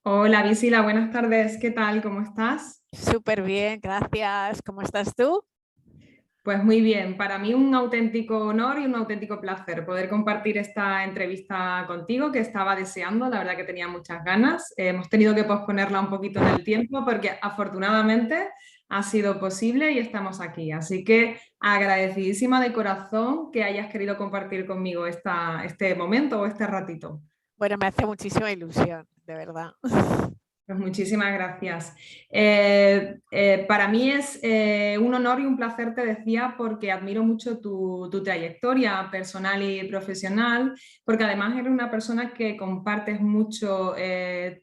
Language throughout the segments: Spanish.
Hola Visila, buenas tardes, ¿qué tal? ¿Cómo estás? Súper bien, gracias. ¿Cómo estás tú? Pues muy bien, para mí un auténtico honor y un auténtico placer poder compartir esta entrevista contigo que estaba deseando, la verdad que tenía muchas ganas. Hemos tenido que posponerla un poquito en el tiempo porque afortunadamente ha sido posible y estamos aquí. Así que agradecidísima de corazón que hayas querido compartir conmigo este momento o este ratito. Bueno, me hace muchísima ilusión, de verdad. Pues muchísimas gracias. Para mí es un honor y un placer, te decía, porque admiro mucho tu trayectoria personal y profesional, porque además eres una persona que compartes mucho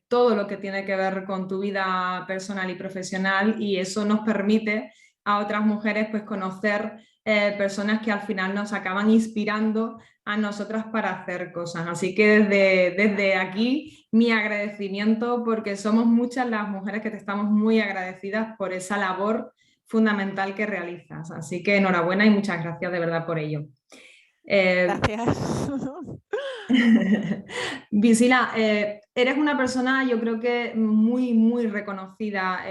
todo lo que tiene que ver con tu vida personal y profesional y eso nos permite a otras mujeres pues conocer personas que al final nos acaban inspirando a nosotras para hacer cosas. Así que desde aquí mi agradecimiento porque somos muchas las mujeres que te estamos muy agradecidas por esa labor fundamental que realizas. Así que enhorabuena y muchas gracias de verdad por ello. Eh, Gracias. Visila, eres una persona yo creo que muy, muy reconocida,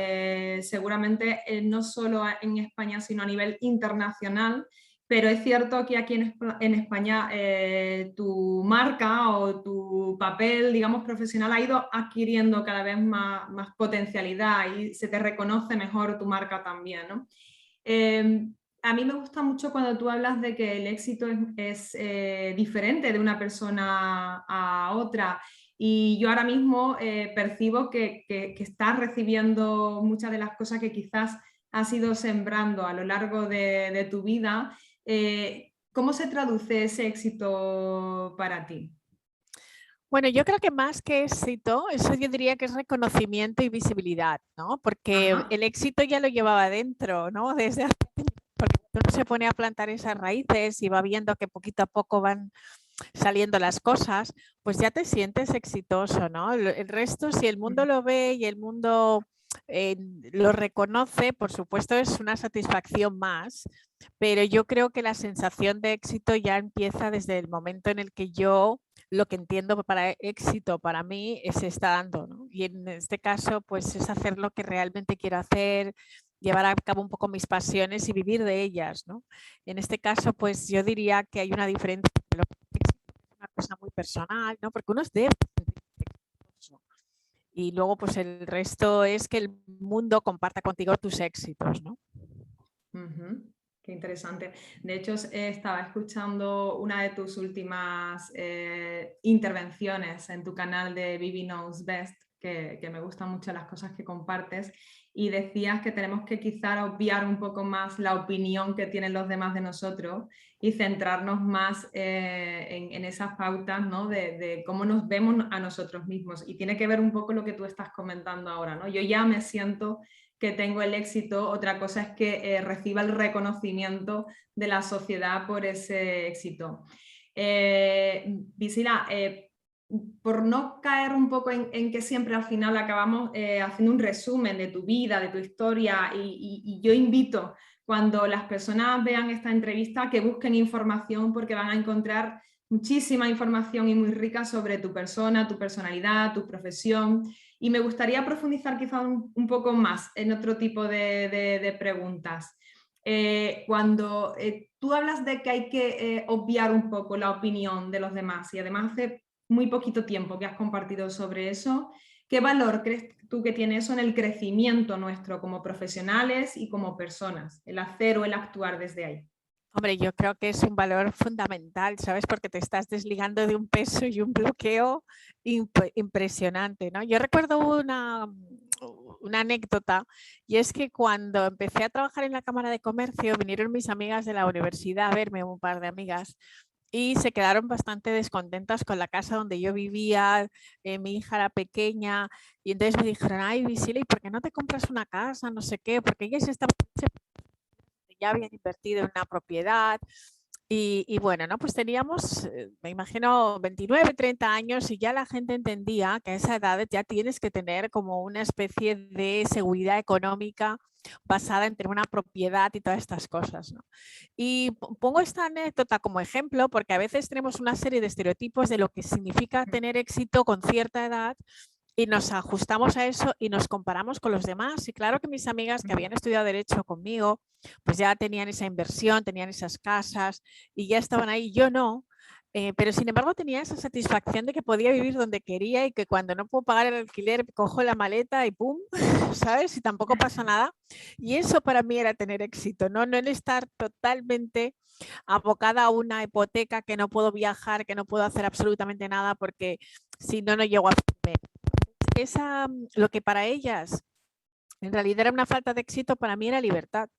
seguramente no solo en España, sino a nivel internacional, pero es cierto que aquí en España tu marca o tu papel, digamos, profesional ha ido adquiriendo cada vez más potencialidad y se te reconoce mejor tu marca también, ¿no? Eh, a mí me gusta mucho cuando tú hablas de que el éxito es diferente de una persona a otra y yo ahora mismo percibo que estás recibiendo muchas de las cosas que quizás has ido sembrando a lo largo de tu vida. ¿Cómo se traduce ese éxito para ti? Bueno, yo creo que más que éxito, eso yo diría que es reconocimiento y visibilidad, ¿no? Porque Ajá. el éxito ya lo llevaba dentro, ¿no? Desde hace, porque uno se pone a plantar esas raíces y va viendo que poquito a poco van saliendo las cosas, pues ya te sientes exitoso, ¿no? El resto, si el mundo lo ve y el mundo eh, lo reconoce, por supuesto es una satisfacción más, pero yo creo que la sensación de éxito ya empieza desde el momento en el que yo lo que entiendo para éxito para mí se está dando, ¿no? Y en este caso, pues es hacer lo que realmente quiero hacer, llevar a cabo un poco mis pasiones y vivir de ellas, ¿no? En este caso, pues yo diría que hay una diferencia. Es una cosa muy personal, ¿no? Porque uno es de y luego pues el resto es que el mundo comparta contigo tus éxitos, ¿no? Ujú. Qué interesante. De hecho, estaba escuchando una de tus últimas intervenciones en tu canal de Vivi Knows Best, que me gustan mucho las cosas que compartes, y decías que tenemos que quizá obviar un poco más la opinión que tienen los demás de nosotros y centrarnos más en esas pautas, ¿no? De cómo nos vemos a nosotros mismos. Y tiene que ver un poco lo que tú estás comentando ahora, ¿no? Yo ya me siento que tengo el éxito, otra cosa es que reciba el reconocimiento de la sociedad por ese éxito. Visila, por no caer un poco en que siempre al final acabamos haciendo un resumen de tu vida, de tu historia, y yo invito cuando las personas vean esta entrevista que busquen información porque van a encontrar muchísima información y muy rica sobre tu persona, tu personalidad, tu profesión. Y me gustaría profundizar quizá un poco más en otro tipo de preguntas. Cuando tú hablas de que hay que obviar un poco la opinión de los demás y además hace muy poquito tiempo que has compartido sobre eso, ¿qué valor crees tú que tiene eso en el crecimiento nuestro como profesionales y como personas, el hacer o el actuar desde ahí? Hombre, yo creo que es un valor fundamental, ¿sabes? Porque te estás desligando de un peso y un bloqueo impresionante, ¿no? Yo recuerdo una anécdota y es que cuando empecé a trabajar en la Cámara de Comercio vinieron mis amigas de la universidad a verme, un par de amigas, y se quedaron bastante descontentas con la casa donde yo vivía, mi hija era pequeña y entonces me dijeron, ay, Visila, ¿y por qué no te compras una casa? No sé qué, porque ellas estaban ya habían invertido en una propiedad y bueno, ¿no? Pues teníamos, me imagino, 29, 30 años y ya la gente entendía que a esa edad ya tienes que tener como una especie de seguridad económica basada en tener una propiedad y todas estas cosas, ¿no? Y pongo esta anécdota como ejemplo porque a veces tenemos una serie de estereotipos de lo que significa tener éxito con cierta edad y nos ajustamos a eso y nos comparamos con los demás. Y claro que mis amigas que habían estudiado Derecho conmigo, pues ya tenían esa inversión, tenían esas casas y ya estaban ahí, yo no. Pero sin embargo tenía esa satisfacción de que podía vivir donde quería y que cuando no puedo pagar el alquiler cojo la maleta y pum, ¿sabes? Y tampoco pasa nada. Y eso para mí era tener éxito, ¿no? No el estar totalmente abocada a una hipoteca, que no puedo viajar, que no puedo hacer absolutamente nada porque si no, no llego a fin de mes. Lo que para ellas en realidad era una falta de éxito, para mí era libertad.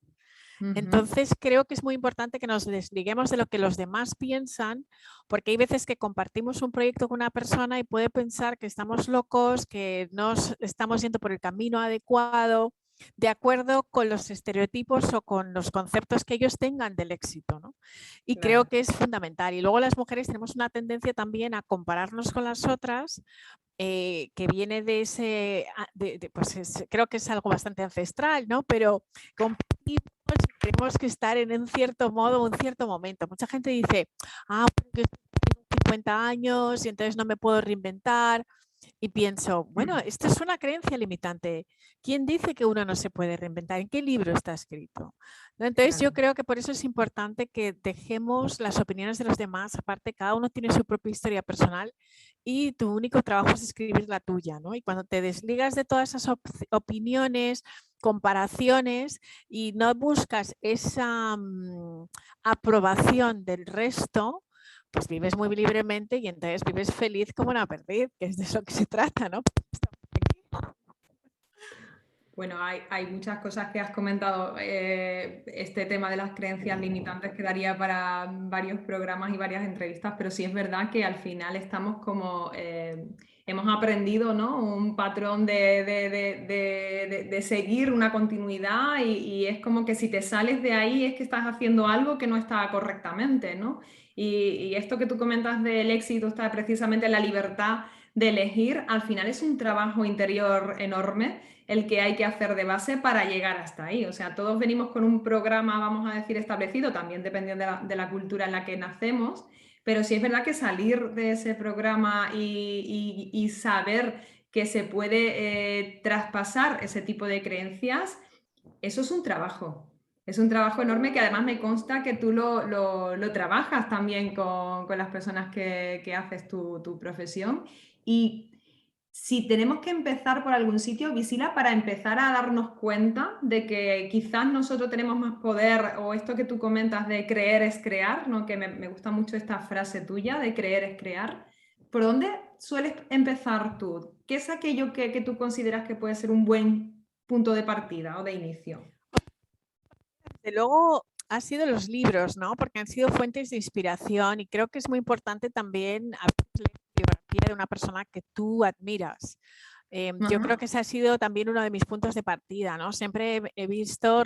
Entonces creo que es muy importante que nos desliguemos de lo que los demás piensan, porque hay veces que compartimos un proyecto con una persona y puede pensar que estamos locos, que no estamos yendo por el camino adecuado, de acuerdo con los estereotipos o con los conceptos que ellos tengan del éxito, ¿no? Y creo que es fundamental. Y luego las mujeres tenemos una tendencia también a compararnos con las otras, que viene de ese, pues creo que es algo bastante ancestral, ¿no? Pero compartimos, tenemos que estar en un cierto modo, un cierto momento. Mucha gente dice, porque tengo 50 años y entonces no me puedo reinventar. Y pienso, bueno, esto es una creencia limitante. ¿Quién dice que uno no se puede reinventar? ¿En qué libro está escrito? ¿No? Entonces yo creo que por eso es importante que dejemos las opiniones de los demás. Aparte, cada uno tiene su propia historia personal y tu único trabajo es escribir la tuya, ¿no? Y cuando te desligas de todas esas opiniones, comparaciones y no buscas esa aprobación del resto, pues vives muy libremente y entonces vives feliz como una perdiz, que es de eso que se trata, ¿no? Bueno, hay muchas cosas que has comentado. Este tema de las creencias limitantes quedaría para varios programas y varias entrevistas, pero sí es verdad que al final estamos como, hemos aprendido, ¿no? Un patrón de seguir una continuidad y es como que si te sales de ahí es que estás haciendo algo que no está correctamente, ¿no? Y esto que tú comentas del éxito está precisamente en la libertad de elegir, al final es un trabajo interior enorme el que hay que hacer de base para llegar hasta ahí. O sea, todos venimos con un programa, vamos a decir, establecido, también dependiendo de la cultura en la que nacemos, pero sí es verdad que salir de ese programa y saber que se puede traspasar ese tipo de creencias, eso es un trabajo. Es un trabajo enorme que además me consta que tú lo trabajas también con las personas que haces tu profesión. Y si tenemos que empezar por algún sitio, Visila, para empezar a darnos cuenta de que quizás nosotros tenemos más poder, o esto que tú comentas de creer es crear, ¿no? Que me gusta mucho esta frase tuya de creer es crear. ¿Por dónde sueles empezar tú? ¿Qué es aquello que tú consideras que puede ser un buen punto de partida o de inicio? De luego han sido los libros, ¿no? Porque han sido fuentes de inspiración y creo que es muy importante también leer la biografía de una persona que tú admiras. Yo creo que ese ha sido también uno de mis puntos de partida, ¿no? Siempre he visto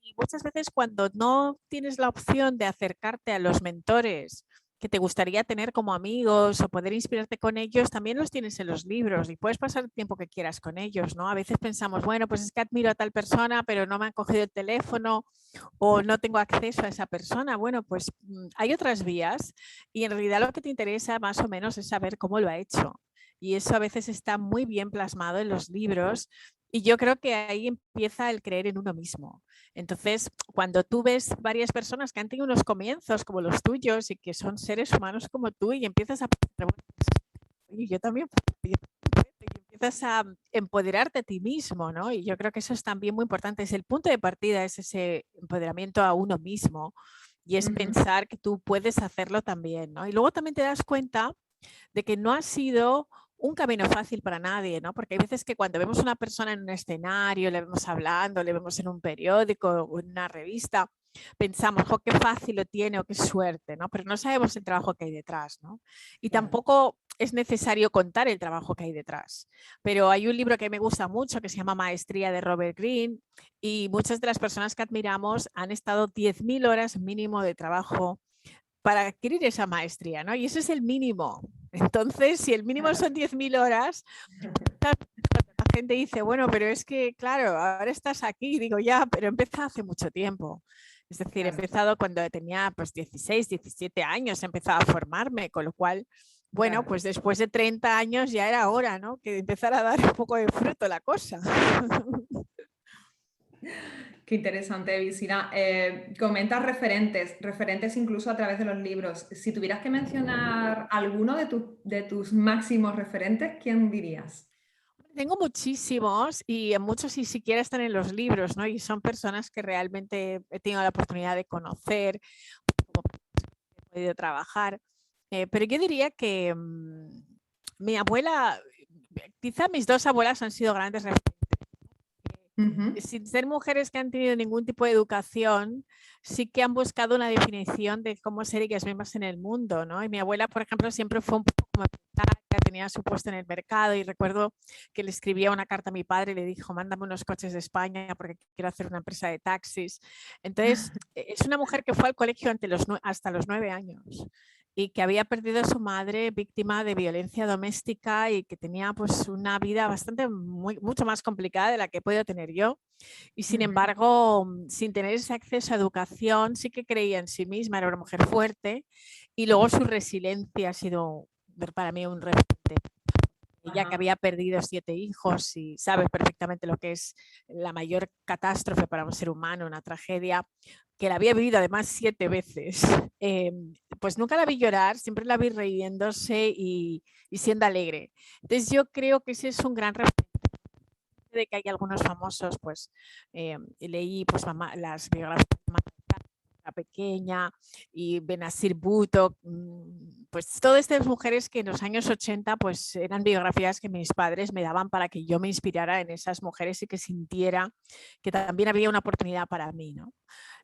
y muchas veces cuando no tienes la opción de acercarte a los mentores que te gustaría tener como amigos o poder inspirarte con ellos, también los tienes en los libros y puedes pasar el tiempo que quieras con ellos, ¿no? A veces pensamos, bueno, pues es que admiro a tal persona, pero no me han cogido el teléfono o no tengo acceso a esa persona. Bueno, pues hay otras vías y en realidad lo que te interesa más o menos es saber cómo lo ha hecho. Y eso a veces está muy bien plasmado en los libros y yo creo que ahí empieza el creer en uno mismo. Entonces, cuando tú ves varias personas que han tenido unos comienzos como los tuyos y que son seres humanos como tú y empiezas a pensar, bueno, yo también y empiezas a empoderarte a ti mismo, ¿no? Y yo creo que eso es también muy importante. Es el punto de partida, es ese empoderamiento a uno mismo y es pensar que tú puedes hacerlo también, ¿no? Y luego también te das cuenta de que no ha sido un camino fácil para nadie, ¿no? Porque hay veces que cuando vemos a una persona en un escenario, le vemos hablando, le vemos en un periódico o en una revista, pensamos, jo, qué fácil lo tiene o qué suerte, ¿no? Pero no sabemos el trabajo que hay detrás, ¿no? Y tampoco es necesario contar el trabajo que hay detrás. Pero hay un libro que me gusta mucho que se llama Maestría de Robert Greene y muchas de las personas que admiramos han estado 10.000 horas mínimo de trabajo para adquirir esa maestría, ¿no? Y eso es el mínimo. Entonces, si el mínimo son 10.000 horas, la gente dice, bueno, pero es que, claro, ahora estás aquí. Digo, ya, pero empecé hace mucho tiempo. Es decir, he empezado cuando tenía pues 16, 17 años, he empezado a formarme, con lo cual Bueno, Claro. pues después de 30 años ya era hora, ¿no? Que empezara a dar un poco de fruto la cosa. Qué interesante, Visira. Comentas referentes incluso a través de los libros. Si tuvieras que mencionar alguno de tus máximos referentes, ¿quién dirías? Tengo muchísimos y muchos ni siquiera están en los libros, ¿no? Y son personas que realmente he tenido la oportunidad de conocer, como he podido trabajar. Pero yo diría que mi abuela, quizá mis dos abuelas han sido grandes referentes. Ujú. Sin ser mujeres que han tenido ningún tipo de educación, sí que han buscado una definición de cómo ser ellas mismas en el mundo, ¿no? Y mi abuela, por ejemplo, siempre fue un poco como empresaria, tenía su puesto en el mercado y recuerdo que le escribía una carta a mi padre y le dijo, mándame unos coches de España porque quiero hacer una empresa de taxis. Entonces, es una mujer que fue al colegio hasta los 9 años y que había perdido a su madre víctima de violencia doméstica y que tenía pues una vida bastante mucho más complicada de la que he podido tener yo. Y sin Ujú. embargo, sin tener ese acceso a educación, sí que creía en sí misma, era una mujer fuerte y luego su resiliencia ha sido para mí un referente. Ella que Ajá. había perdido 7 hijos y sabe perfectamente lo que es la mayor catástrofe para un ser humano, una tragedia, que la había vivido además 7 veces, pues nunca la vi llorar, siempre la vi riéndose y siendo alegre. Entonces yo creo que ese es un gran referente de que hay algunos famosos, pues leí pues, las biografías de la pequeña y Benazir Bhutto, pues todas estas mujeres que en los años 80 pues eran biografías que mis padres me daban para que yo me inspirara en esas mujeres y que sintiera que también había una oportunidad para mí, ¿no?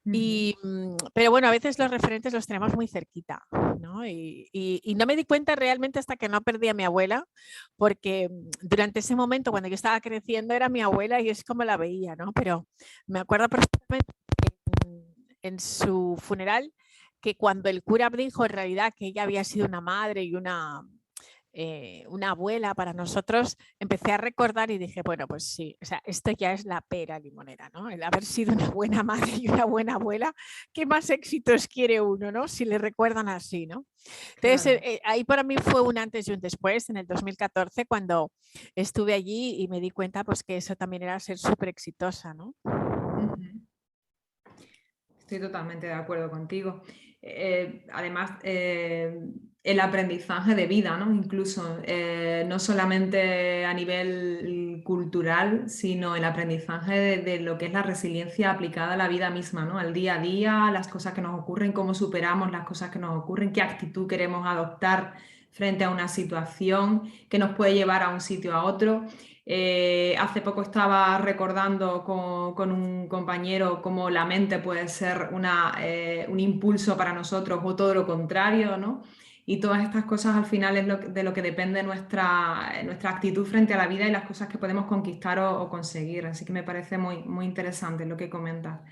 Ujú. Pero bueno, a veces los referentes los tenemos muy cerquita, ¿no? Y no me di cuenta realmente hasta que no perdí a mi abuela, porque durante ese momento, cuando yo estaba creciendo, era mi abuela y es como la veía, ¿no? Pero me acuerdo perfectamente en su funeral que cuando el cura dijo en realidad que ella había sido una madre y una abuela para nosotros, empecé a recordar y dije, bueno, pues sí, o sea, esto ya es la pera limonera, ¿no? El haber sido una buena madre y una buena abuela, ¿qué más éxitos quiere uno, ¿no? Si le recuerdan así, ¿no? Entonces, Claro. ahí para mí fue un antes y un después, en el 2014, cuando estuve allí y me di cuenta pues que eso también era ser súper exitosa, ¿no? Ujú. Estoy totalmente de acuerdo contigo. Además, el aprendizaje de vida, ¿no? Incluso, no solamente a nivel cultural, sino el aprendizaje de lo que es la resiliencia aplicada a la vida misma, ¿no? Al día a día, las cosas que nos ocurren, cómo superamos las cosas que nos ocurren, qué actitud queremos adoptar frente a una situación que nos puede llevar a un sitio a otro. Hace poco estaba recordando con un compañero cómo la mente puede ser un impulso para nosotros o todo lo contrario, ¿no? Y todas estas cosas al final es de lo que depende nuestra actitud frente a la vida y las cosas que podemos conquistar o conseguir. Así que me parece muy, muy interesante lo que comentas.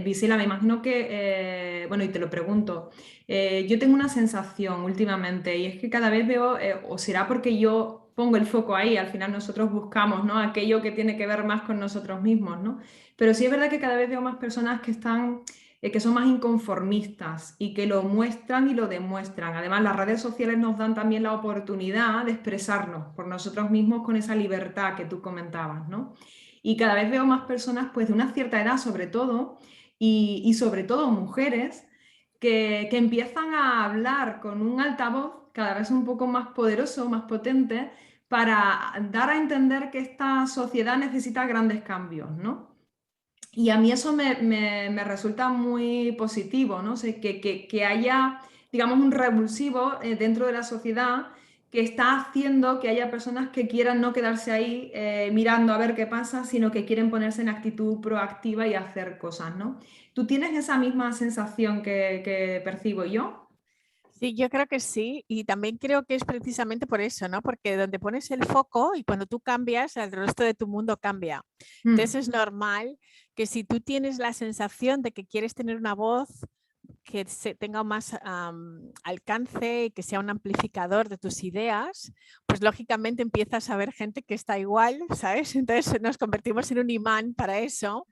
Visila, me imagino que, bueno, y te lo pregunto, yo tengo una sensación últimamente y es que cada vez veo, o será porque yo pongo el foco ahí, al final nosotros buscamos, ¿no? Aquello que tiene que ver más con nosotros mismos, ¿no? Pero sí es verdad que cada vez veo más personas que son más inconformistas y que lo muestran y lo demuestran. Además, las redes sociales nos dan también la oportunidad de expresarnos por nosotros mismos con esa libertad que tú comentabas, ¿no? Y cada vez veo más personas, pues de una cierta edad sobre todo, y sobre todo mujeres, que empiezan a hablar con un altavoz cada vez un poco más poderoso, más potente, para dar a entender que esta sociedad necesita grandes cambios, ¿no? Y a mí eso me resulta muy positivo, ¿no? O sea, que haya, digamos, un revulsivo dentro de la sociedad que está haciendo que haya personas que quieran no quedarse ahí mirando a ver qué pasa, sino que quieren ponerse en actitud proactiva y hacer cosas, ¿no? ¿Tú tienes esa misma sensación que percibo yo? Sí, yo creo que sí, y también creo que es precisamente por eso, ¿no? Porque donde pones el foco y cuando tú cambias, el resto de tu mundo cambia. Mm. Entonces es normal que si tú tienes la sensación de que quieres tener una voz, que tenga más alcance y que sea un amplificador de tus ideas, pues lógicamente empiezas a ver gente que está igual, ¿sabes? Entonces nos convertimos en un imán para eso.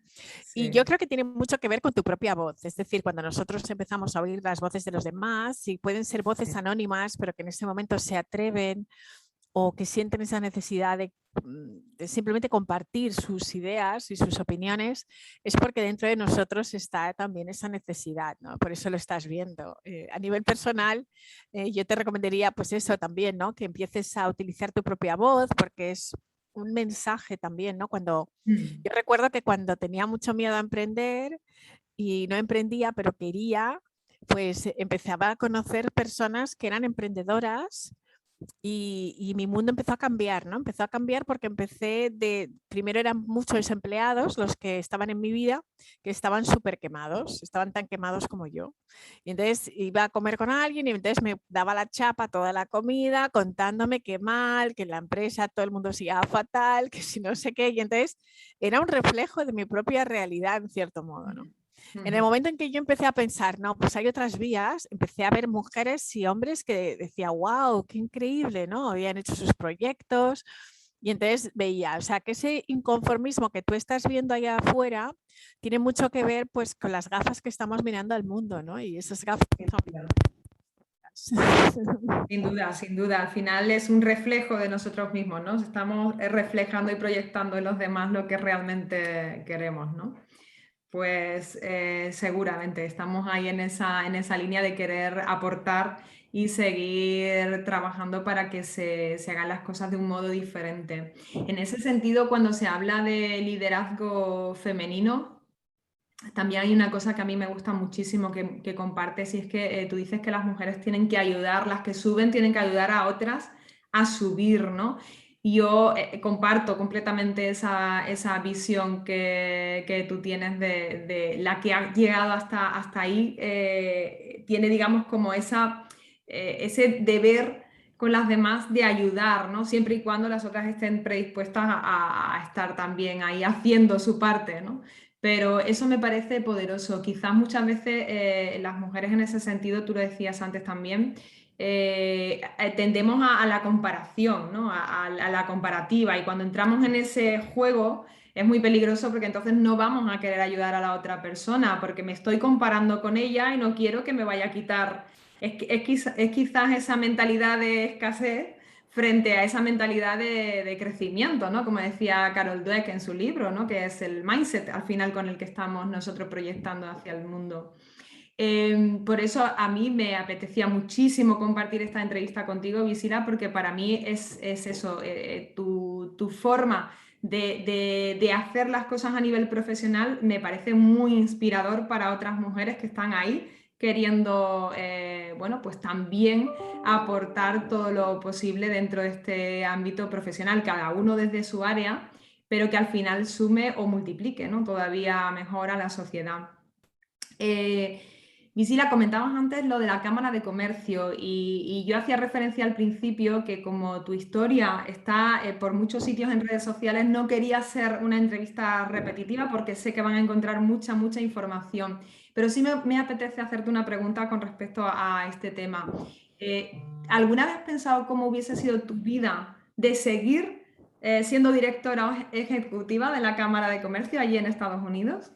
Y yo Sí, creo que tiene mucho que ver con tu propia voz. Es decir, cuando nosotros empezamos a oír las voces de los demás, y pueden ser voces sí. anónimas, pero que en ese momento se atreven o que sienten esa necesidad de simplemente compartir sus ideas y sus opiniones, es porque dentro de nosotros está también esa necesidad, ¿no? Por eso lo estás viendo. A nivel personal, yo te recomendaría pues eso también, ¿no? Que empieces a utilizar tu propia voz, porque es un mensaje también, ¿no? Mm. Yo recuerdo que cuando tenía mucho miedo a emprender y no emprendía, pero quería, pues empezaba a conocer personas que eran emprendedoras y mi mundo empezó a cambiar, ¿no? Empezó a cambiar porque primero eran muchos desempleados los que estaban en mi vida, que estaban súper quemados, estaban tan quemados como yo. Y entonces iba a comer con alguien y entonces me daba la chapa toda la comida, contándome qué mal, que en la empresa todo el mundo se iba fatal, que si no sé qué. Y entonces era un reflejo de mi propia realidad, en cierto modo, ¿no? En el Ujú. momento en que yo empecé a pensar, no, pues hay otras vías, empecé a ver mujeres y hombres que decía, wow, qué increíble, ¿no? Habían hecho sus proyectos y entonces veía, o sea, que ese inconformismo que tú estás viendo allá afuera tiene mucho que ver pues con las gafas que estamos mirando al mundo, ¿no? Y esas gafas Sin duda, sin duda. Al final es un reflejo de nosotros mismos, ¿no? Estamos reflejando y proyectando en los demás lo que realmente queremos, ¿no? Pues seguramente estamos ahí en esa línea de querer aportar y seguir trabajando para que se hagan las cosas de un modo diferente. En ese sentido, cuando se habla de liderazgo femenino, también hay una cosa que a mí me gusta muchísimo que compartes, y es que tú dices que las mujeres tienen que ayudar, las que suben tienen que ayudar a otras a subir, ¿no? Y yo comparto completamente esa visión que tú tienes de la que ha llegado hasta ahí, tiene, digamos, como ese deber con las demás de ayudar, ¿no? Siempre y cuando las otras estén predispuestas a estar también ahí haciendo su parte, ¿no? Pero eso me parece poderoso. Quizás muchas veces las mujeres en ese sentido, tú lo decías antes también, tendemos a la comparación, ¿no? A la comparativa. Y cuando entramos en ese juego es muy peligroso porque entonces no vamos a querer ayudar a la otra persona porque me estoy comparando con ella y no quiero que me vaya a quitar. Es quizás esa mentalidad de escasez frente a esa mentalidad de crecimiento, ¿no? Como decía Carol Dweck en su libro, ¿no? Que es el mindset al final con el que estamos nosotros proyectando hacia el mundo. Por eso a mí me apetecía muchísimo compartir esta entrevista contigo, Visila, porque para mí es eso, tu forma de hacer las cosas a nivel profesional me parece muy inspirador para otras mujeres que están ahí queriendo, bueno, pues también aportar todo lo posible dentro de este ámbito profesional, cada uno desde su área, pero que al final sume o multiplique, ¿no? Todavía mejor a la sociedad. Eh, Visila, comentabas antes lo de la Cámara de Comercio y yo hacía referencia al principio que como tu historia está por muchos sitios en redes sociales, no quería ser una entrevista repetitiva porque sé que van a encontrar mucha información, pero sí me apetece hacerte una pregunta con respecto a este tema. ¿Alguna vez has pensado cómo hubiese sido tu vida de seguir siendo directora ejecutiva de la Cámara de Comercio allí en Estados Unidos?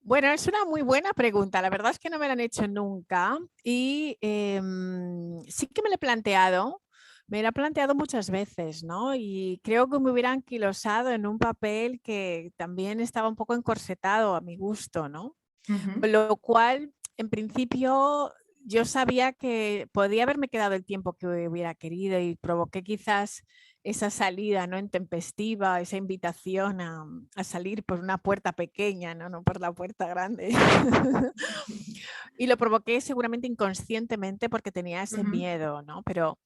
Bueno, es una muy buena pregunta. La verdad es que no me la han hecho nunca y sí que me la he planteado. Me la he planteado muchas veces, ¿no? Y creo que me hubiera anquilosado en un papel que también estaba un poco encorsetado a mi gusto, ¿no? Ujú. Con lo cual, en principio, yo sabía que podía haberme quedado el tiempo que hubiera querido y provoqué quizás esa salida, ¿no? Intempestiva, esa invitación a salir por una puerta pequeña, ¿no? No por la puerta grande. Y lo provoqué seguramente inconscientemente porque tenía ese Ujú. miedo, ¿no? Pero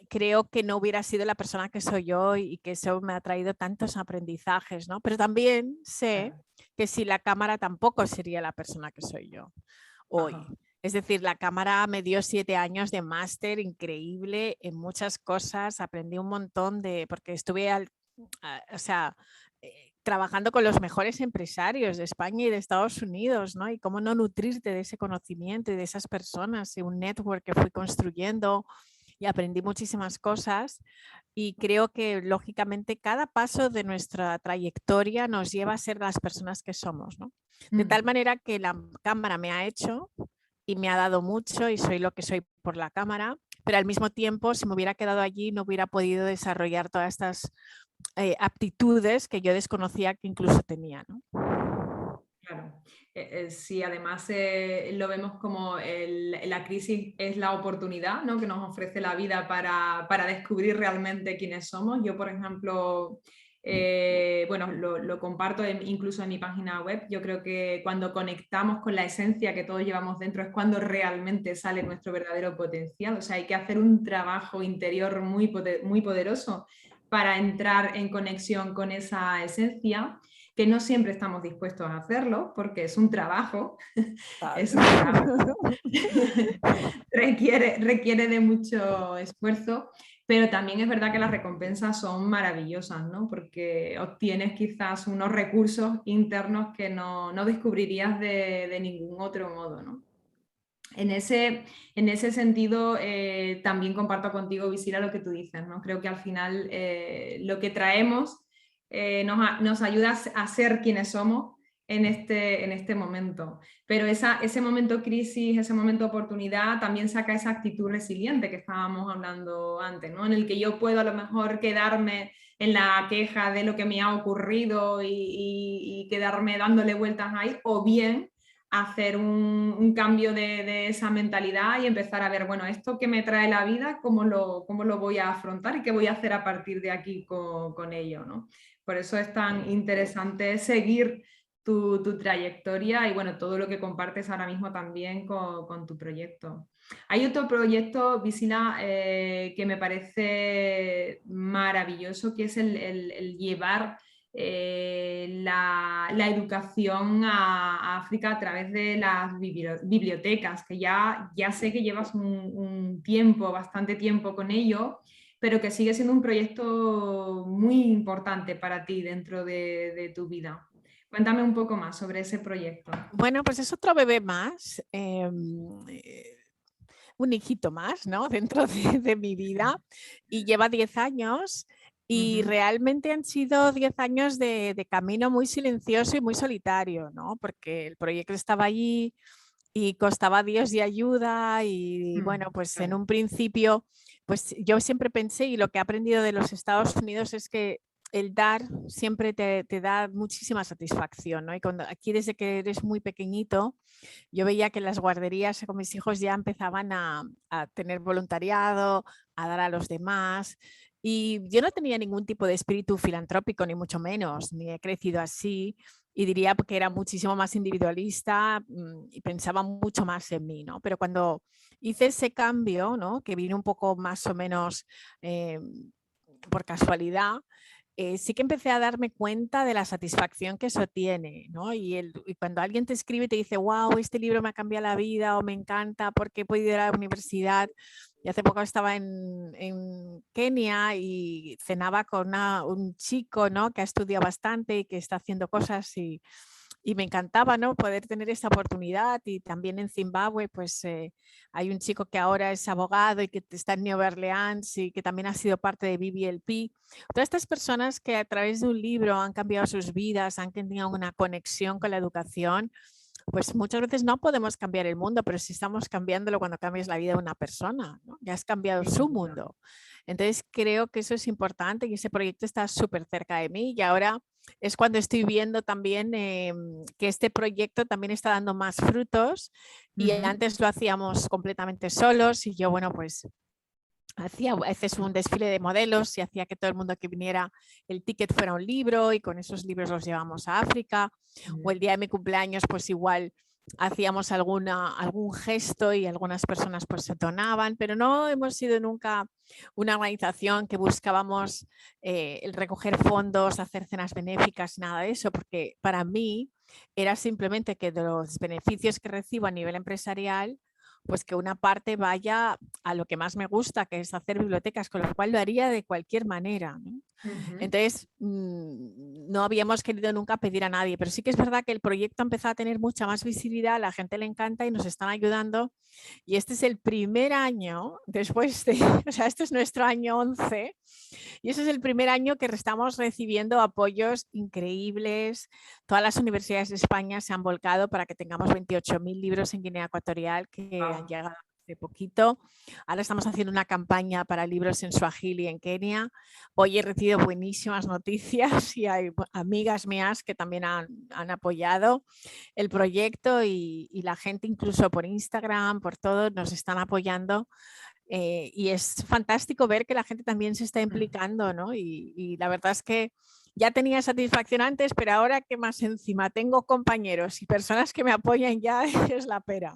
creo que no hubiera sido la persona que soy yo y que eso me ha traído tantos aprendizajes, ¿no? Pero también sé que si la cámara tampoco sería la persona que soy yo hoy. Ajá. Es decir, la cámara me dio 7 años de máster increíble en muchas cosas, aprendí un montón porque estuve o sea, trabajando con los mejores empresarios de España y de Estados Unidos, ¿no? Y cómo no nutrirte de ese conocimiento y de esas personas, y un network que fui construyendo y aprendí muchísimas cosas. Y creo que, lógicamente, cada paso de nuestra trayectoria nos lleva a ser las personas que somos, ¿no? De tal manera que la cámara me ha hecho y me ha dado mucho y soy lo que soy por la cámara, pero al mismo tiempo, si me hubiera quedado allí, no hubiera podido desarrollar todas estas aptitudes que yo desconocía que incluso tenía, ¿no? Claro. Sí, además lo vemos como la crisis es la oportunidad, ¿no?, que nos ofrece la vida para descubrir realmente quiénes somos. Yo, por ejemplo, bueno, lo comparto incluso en mi página web. Yo creo que cuando conectamos con la esencia que todos llevamos dentro es cuando realmente sale nuestro verdadero potencial. O sea, hay que hacer un trabajo interior muy poderoso para entrar en conexión con esa esencia, que no siempre estamos dispuestos a hacerlo porque es un trabajo, es un trabajo. requiere de mucho esfuerzo, pero también es verdad que las recompensas son maravillosas, ¿no? Porque obtienes quizás unos recursos internos que no descubrirías de ningún otro modo, ¿no? En ese sentido, también comparto contigo, Visira, lo que tú dices, ¿no? Creo que al final lo que traemos nos ayuda a ser quienes somos en este momento. Pero ese momento crisis, ese momento oportunidad, también saca esa actitud resiliente que estábamos hablando antes, ¿no? En el que yo puedo a lo mejor quedarme en la queja de lo que me ha ocurrido y quedarme dándole vueltas ahí, o bien hacer un cambio de esa mentalidad y empezar a ver, bueno, esto que me trae la vida, cómo lo voy a afrontar y qué voy a hacer a partir de aquí con ello, ¿no? Por eso es tan interesante seguir tu trayectoria y, bueno, todo lo que compartes ahora mismo también con tu proyecto. Hay otro proyecto, Visila, que me parece maravilloso, que es el llevar la educación a África a través de las bibliotecas, que ya sé que llevas un tiempo, bastante tiempo con ello, pero que sigue siendo un proyecto muy importante para ti dentro de tu vida. Cuéntame un poco más sobre ese proyecto. Bueno, pues es otro bebé más, un hijito más, ¿no? Dentro de mi vida, y lleva 10 años. Y realmente han sido 10 años de camino muy silencioso y muy solitario, ¿no? Porque el proyecto estaba allí y costaba días de ayuda y bueno, pues en un principio, pues yo siempre pensé, y lo que he aprendido de los Estados Unidos es que el dar siempre te da muchísima satisfacción, ¿no? Y aquí, desde que eres muy pequeñito, yo veía que las guarderías con mis hijos ya empezaban a tener voluntariado, a dar a los demás. Y yo no tenía ningún tipo de espíritu filantrópico, ni mucho menos, ni he crecido así. Y diría que era muchísimo más individualista y pensaba mucho más en mí, ¿no? Pero cuando hice ese cambio, ¿no?, que vino un poco más o menos por casualidad, sí que empecé a darme cuenta de la satisfacción que eso tiene, ¿no? Y cuando alguien te escribe y te dice, wow, este libro me ha cambiado la vida, o me encanta porque he podido ir a la universidad. Y hace poco estaba en Kenia y cenaba con un chico, ¿no?, que ha estudiado bastante y que está haciendo cosas, y me encantaba, ¿no?, poder tener esta oportunidad. Y también en Zimbabue, pues hay un chico que ahora es abogado y que está en Nueva Orleans y que también ha sido parte de BBLP. Todas estas personas que a través de un libro han cambiado sus vidas, han tenido una conexión con la educación. Pues muchas veces no podemos cambiar el mundo, pero sí estamos cambiándolo cuando cambias la vida de una persona, ¿no? Ya has cambiado su mundo. Entonces creo que eso es importante y ese proyecto está súper cerca de mí, y ahora es cuando estoy viendo también que este proyecto también está dando más frutos. Y antes lo hacíamos completamente solos, y yo, bueno, pues hacía a veces un desfile de modelos y hacía que todo el mundo que viniera, el ticket fuera un libro, y con esos libros los llevamos a África. O el día de mi cumpleaños, pues igual hacíamos algún gesto y algunas personas pues se donaban, pero no hemos sido nunca una organización que buscábamos el recoger fondos, hacer cenas benéficas, nada de eso, porque para mí era simplemente que de los beneficios que recibo a nivel empresarial, pues que una parte vaya a lo que más me gusta, que es hacer bibliotecas, con lo cual lo haría de cualquier manera, ¿no? Ujú. Entonces, no habíamos querido nunca pedir a nadie, pero sí que es verdad que el proyecto ha empezado a tener mucha más visibilidad, a la gente le encanta y nos están ayudando. Y este es el primer año, después de, o sea, este es nuestro año 11, y ese es el primer año que estamos recibiendo apoyos increíbles. Todas las universidades de España se han volcado para que tengamos 28.000 libros en Guinea Ecuatorial que han Guau. llegado hace poquito. Ahora estamos haciendo una campaña para libros en Swahili en Kenia. Hoy he recibido buenísimas noticias y hay amigas mías que también han apoyado el proyecto y la gente incluso por Instagram, por todo, nos están apoyando. Y es fantástico ver que la gente también se está implicando, ¿no? Y la verdad es que ya tenía satisfacción antes, pero ahora que más encima tengo compañeros y personas que me apoyan ya es la pera.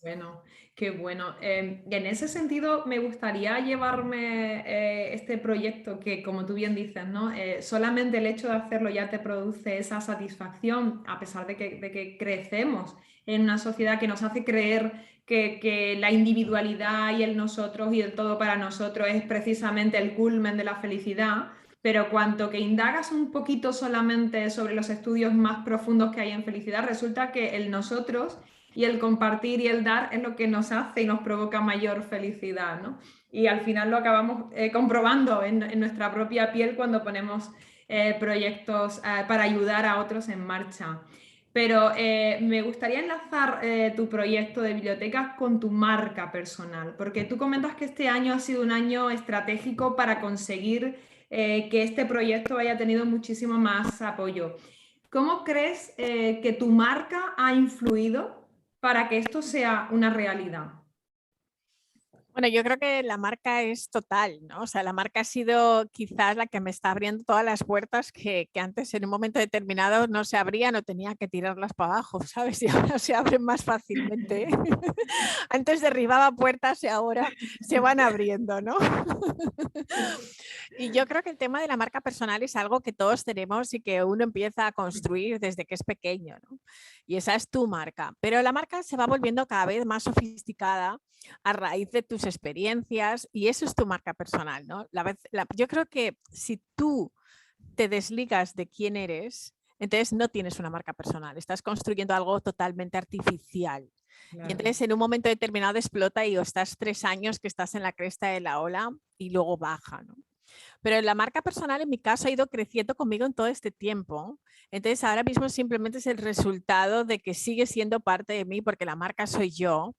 Bueno, qué bueno. Y en ese sentido, me gustaría llevarme este proyecto que, como tú bien dices, ¿no? Solamente el hecho de hacerlo ya te produce esa satisfacción, a pesar de que crecemos en una sociedad que nos hace creer que la individualidad y el nosotros y el todo para nosotros es precisamente el culmen de la felicidad. Pero cuanto que indagas un poquito solamente sobre los estudios más profundos que hay en felicidad, resulta que el nosotros y el compartir y el dar es lo que nos hace y nos provoca mayor felicidad, ¿no? Y al final lo acabamos comprobando en nuestra propia piel cuando ponemos proyectos para ayudar a otros en marcha. Pero me gustaría enlazar tu proyecto de bibliotecas con tu marca personal, porque tú comentas que este año ha sido un año estratégico para conseguir que este proyecto haya tenido muchísimo más apoyo. ¿Cómo crees que tu marca ha influido para que esto sea una realidad? Bueno, yo creo que la marca es total, ¿no? O sea, la marca ha sido quizás la que me está abriendo todas las puertas que antes en un momento determinado no se abrían o tenía que tirarlas para abajo, ¿sabes? Y ahora se abren más fácilmente. Antes derribaba puertas y ahora se van abriendo, ¿no? Y yo creo que el tema de la marca personal es algo que todos tenemos y que uno empieza a construir desde que es pequeño, ¿no? Y esa es tu marca. Pero la marca se va volviendo cada vez más sofisticada a raíz de tus experiencias y eso es tu marca personal, ¿no? Yo creo que si tú te desligas de quién eres, entonces no tienes una marca personal, estás construyendo algo totalmente artificial. Y Claro. entonces en un momento determinado explota y o estás 3 años que estás en la cresta de la ola y luego baja, ¿no? Pero la marca personal en mi caso ha ido creciendo conmigo en todo este tiempo. Entonces ahora mismo simplemente es el resultado de que sigue siendo parte de mí porque la marca soy yo.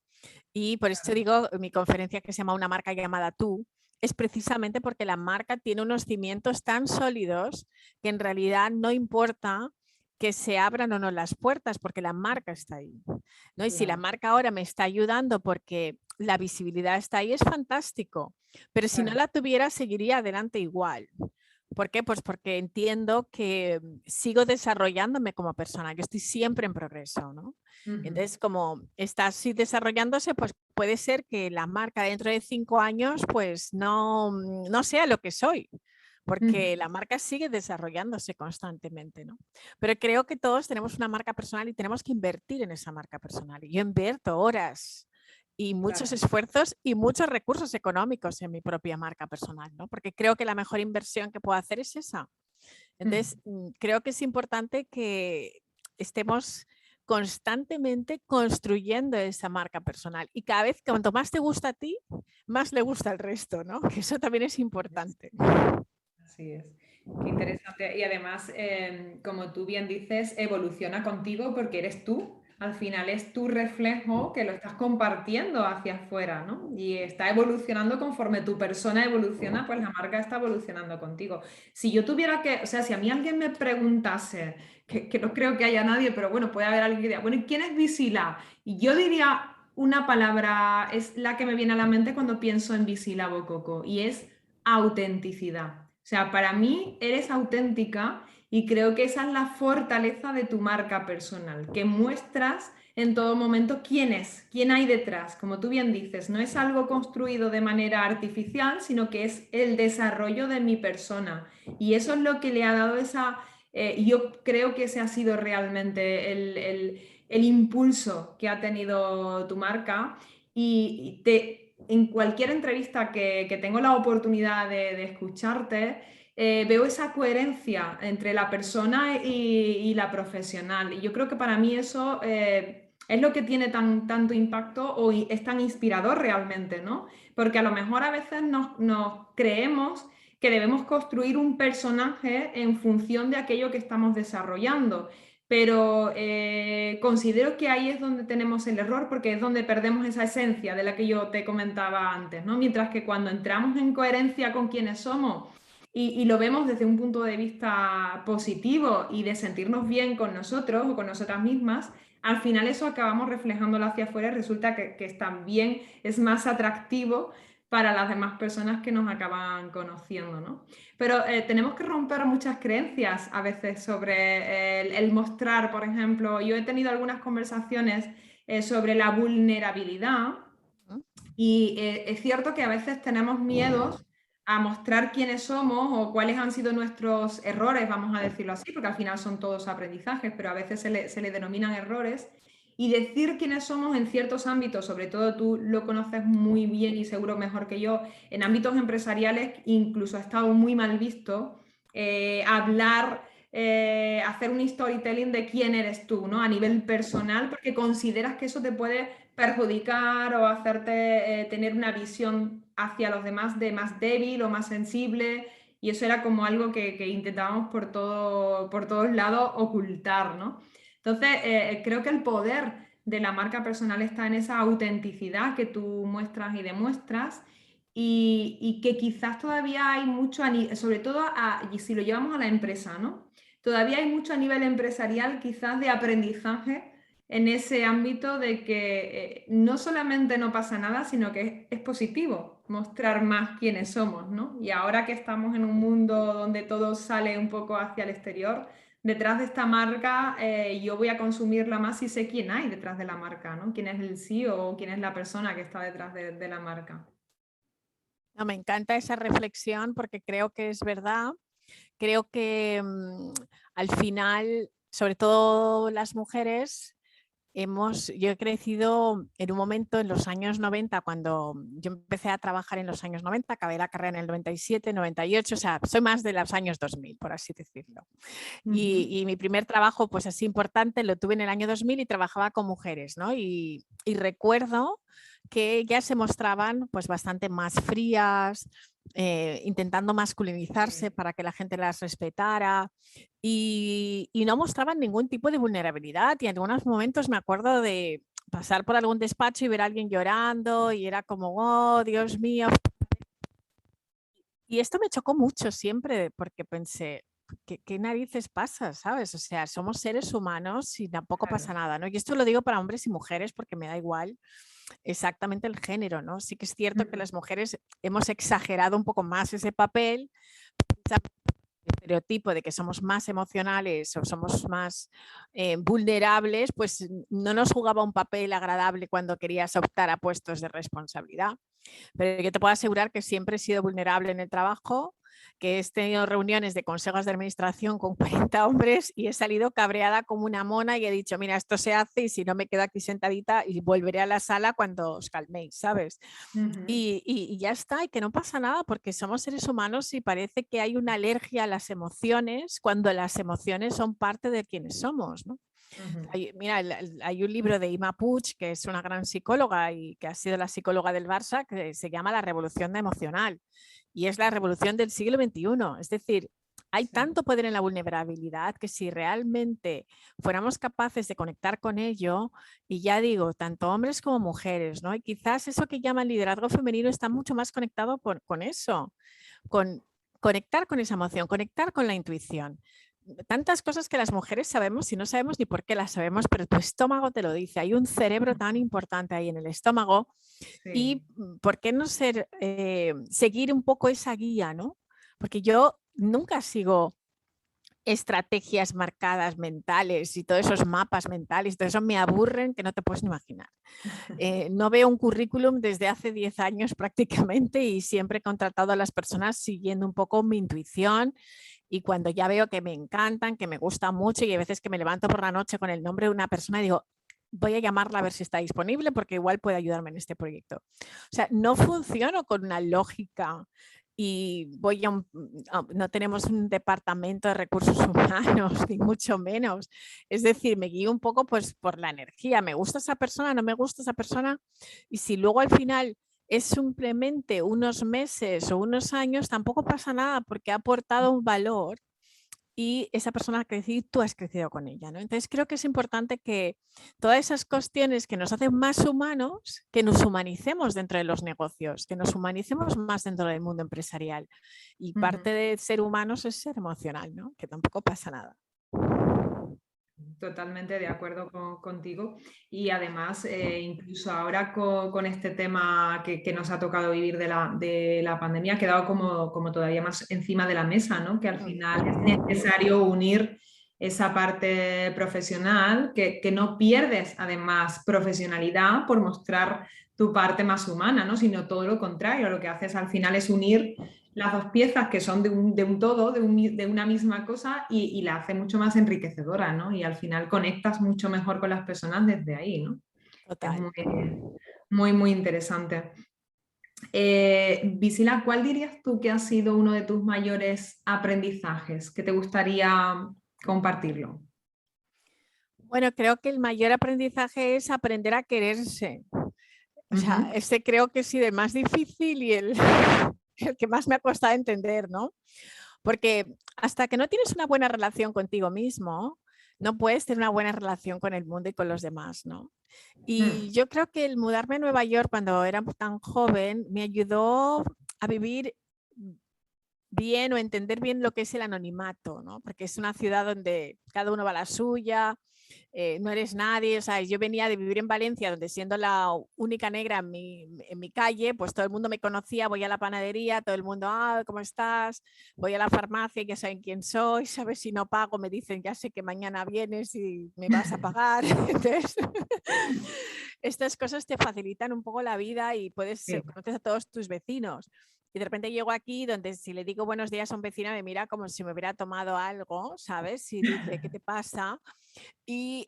Y por eso digo, mi conferencia que se llama Una marca llamada tú, es precisamente porque la marca tiene unos cimientos tan sólidos que en realidad no importa que se abran o no las puertas porque la marca está ahí, ¿no? Y si la Claro, marca ahora me está ayudando porque la visibilidad está ahí, es fantástico. Pero si no claro. la tuviera, seguiría adelante igual. ¿Por qué? Pues porque entiendo que sigo desarrollándome como persona. Yo estoy siempre en progreso, ¿no? Ujú. Entonces, como está así desarrollándose, pues puede ser que la marca dentro de 5 años, pues no sea lo que soy, porque Ujú. la marca sigue desarrollándose constantemente, ¿no? Pero creo que todos tenemos una marca personal y tenemos que invertir en esa marca personal. Y yo invierto horas y muchos Claro. esfuerzos y muchos recursos económicos en mi propia marca personal, ¿no? Porque creo que la mejor inversión que puedo hacer es esa. Ujú. Entonces, creo que es importante que estemos constantemente construyendo esa marca personal y cada vez cuanto más te gusta a ti, más le gusta al resto, ¿no? Que eso también es importante. Así es. Qué interesante. Y además, como tú bien dices, evoluciona contigo porque eres tú. Al final es tu reflejo que lo estás compartiendo hacia afuera, ¿no? Y está evolucionando conforme tu persona evoluciona, pues la marca está evolucionando contigo. Si yo tuviera que, o sea, si a mí alguien me preguntase, que no creo que haya nadie, pero bueno, puede haber alguien que diga, bueno, ¿y quién es Visila? Y yo diría una palabra, es la que me viene a la mente cuando pienso en Visila Bococo, y es autenticidad. O sea, para mí eres auténtica y creo que esa es la fortaleza de tu marca personal, que muestras en todo momento quién es, quién hay detrás. Como tú bien dices, no es algo construido de manera artificial, sino que es el desarrollo de mi persona. Y eso es lo que le ha dado esa... yo creo que ese ha sido realmente el impulso que ha tenido tu marca y en cualquier entrevista que tengo la oportunidad de escucharte, veo esa coherencia entre la persona y la profesional. Y yo creo que para mí eso es lo que tiene tanto impacto o es tan inspirador realmente, ¿no? Porque a lo mejor a veces nos creemos que debemos construir un personaje en función de aquello que estamos desarrollando. Pero considero que ahí es donde tenemos el error porque es donde perdemos esa esencia de la que yo te comentaba antes, ¿no? Mientras que cuando entramos en coherencia con quienes somos y lo vemos desde un punto de vista positivo y de sentirnos bien con nosotros o con nosotras mismas, al final eso acabamos reflejándolo hacia afuera y resulta que también es más atractivo para las demás personas que nos acaban conociendo, ¿no? Pero tenemos que romper muchas creencias a veces sobre el mostrar, por ejemplo, yo he tenido algunas conversaciones sobre la vulnerabilidad y es cierto que a veces tenemos miedos a mostrar quiénes somos o cuáles han sido nuestros errores, vamos a decirlo así, porque al final son todos aprendizajes, pero a veces se le denominan errores. Y decir quiénes somos en ciertos ámbitos, sobre todo tú lo conoces muy bien y seguro mejor que yo, en ámbitos empresariales incluso ha estado muy mal visto hablar, hacer un storytelling de quién eres tú, ¿no? A nivel personal, porque consideras que eso te puede perjudicar o hacerte tener una visión hacia los demás de más débil o más sensible. Y eso era como algo que intentábamos por todos lados ocultar, ¿no? Entonces, creo que el poder de la marca personal está en esa autenticidad que tú muestras y demuestras y que quizás todavía hay mucho, sobre todo y si lo llevamos a la empresa, ¿no? Todavía hay mucho a nivel empresarial quizás de aprendizaje en ese ámbito de que no solamente no pasa nada, sino que es positivo mostrar más quiénes somos, ¿no? Y ahora que estamos en un mundo donde todo sale un poco hacia el exterior, detrás de esta marca yo voy a consumirla más si sé quién hay detrás de la marca, ¿no? Quién es el CEO o quién es la persona que está detrás de la marca. No, me encanta esa reflexión porque creo que es verdad. Creo que al final, sobre todo las mujeres, yo he crecido en un momento en los años 90, cuando yo empecé a trabajar en los años 90, acabé la carrera en el 97, 98, o sea, soy más de los años 2000, por así decirlo. Y mi primer trabajo, pues así importante, lo tuve en el año 2000 y trabajaba con mujeres, ¿no? Y recuerdo que ellas se mostraban pues bastante más frías, intentando masculinizarse para que la gente las respetara y no mostraban ningún tipo de vulnerabilidad y en algunos momentos me acuerdo de pasar por algún despacho y ver a alguien llorando y era como, oh, Dios mío. Y esto me chocó mucho siempre porque pensé, ¿qué narices pasa? ¿Sabes? O sea, somos seres humanos y tampoco pasa Claro. nada, ¿no? Y esto lo digo para hombres y mujeres porque me da igual exactamente el género, ¿no? Sí que es cierto que las mujeres hemos exagerado un poco más ese papel, el estereotipo de que somos más emocionales o somos más vulnerables, pues no nos jugaba un papel agradable cuando querías optar a puestos de responsabilidad. Pero yo te puedo asegurar que siempre he sido vulnerable en el trabajo, que he tenido reuniones de consejos de administración con 40 hombres y he salido cabreada como una mona y he dicho, mira, esto se hace y si no me quedo aquí sentadita y volveré a la sala cuando os calméis, ¿sabes? Y ya está, y que no pasa nada porque somos seres humanos y parece que hay una alergia a las emociones cuando las emociones son parte de quienes somos, ¿no? Mira, hay un libro de Ima Puig, que es una gran psicóloga y que ha sido la psicóloga del Barça, que se llama La Revolución Emocional y es la revolución del siglo XXI. Es decir, hay tanto poder en la vulnerabilidad que si realmente fuéramos capaces de conectar con ello, y ya digo, tanto hombres como mujeres, ¿no? Y quizás eso que llaman liderazgo femenino está mucho más conectado con eso, con conectar con esa emoción, conectar con la intuición. Tantas cosas que las mujeres sabemos y no sabemos ni por qué las sabemos, pero tu estómago te lo dice. Hay un cerebro tan importante ahí en el estómago y Sí. ¿por qué no seguir un poco esa guía, ¿no? Porque yo nunca sigo estrategias marcadas mentales y todos esos mapas mentales, todo eso me aburren que no te puedes ni imaginar. No veo un currículum desde hace 10 años prácticamente y siempre he contratado a las personas siguiendo un poco mi intuición y cuando ya veo que me encantan, que me gustan mucho y hay veces que me levanto por la noche con el nombre de una persona y digo, voy a llamarla a ver si está disponible porque igual puede ayudarme en este proyecto. O sea, no funciono con una lógica y no tenemos un departamento de recursos humanos, ni mucho menos. Es decir, me guío un poco pues, por la energía. ¿Me gusta esa persona? ¿No me gusta esa persona? Y si luego al final es simplemente unos meses o unos años, tampoco pasa nada porque ha aportado un valor y esa persona ha crecido y tú has crecido con ella, ¿no? Entonces creo que es importante que todas esas cuestiones que nos hacen más humanos, que nos humanicemos dentro de los negocios, que nos humanicemos más dentro del mundo empresarial. Y parte de ser humanos es ser emocional, ¿no? Que tampoco pasa nada. Totalmente de acuerdo contigo y además incluso ahora con este tema que nos ha tocado vivir de la pandemia ha quedado como todavía más encima de la mesa, ¿no? Que al final es necesario unir esa parte profesional, que no pierdes además profesionalidad por mostrar tu parte más humana, ¿no? Sino todo lo contrario, lo que haces al final es unir las dos piezas que son de un todo, de una misma cosa y la hace mucho más enriquecedora, ¿no? Y al final conectas mucho mejor con las personas desde ahí, ¿no? Es Total. muy interesante. Visila, ¿cuál dirías tú que ha sido uno de tus mayores aprendizajes que te gustaría compartirlo? Bueno, creo que el mayor aprendizaje es aprender a quererse. O sea, este creo que ha sido el más difícil y el que más me ha costado entender, ¿no? Porque hasta que no tienes una buena relación contigo mismo, no puedes tener una buena relación con el mundo y con los demás, ¿no? Y yo creo que el mudarme a Nueva York cuando era tan joven me ayudó a vivir bien o entender bien lo que es el anonimato, ¿no? Porque es una ciudad donde cada uno va a la suya, no eres nadie. O sea, yo venía de vivir en Valencia, donde siendo la única negra en mi calle, pues todo el mundo me conocía, voy a la panadería, todo el mundo, ¿cómo estás? Voy a la farmacia, ya saben quién soy, ¿sabes? Si no pago, me dicen, ya sé que mañana vienes y me vas a pagar. Entonces, estas cosas te facilitan un poco la vida y conoces a todos tus vecinos. Y de repente llego aquí donde si le digo buenos días a un vecino me mira como si me hubiera tomado algo, ¿sabes? Y dice, ¿qué te pasa? Y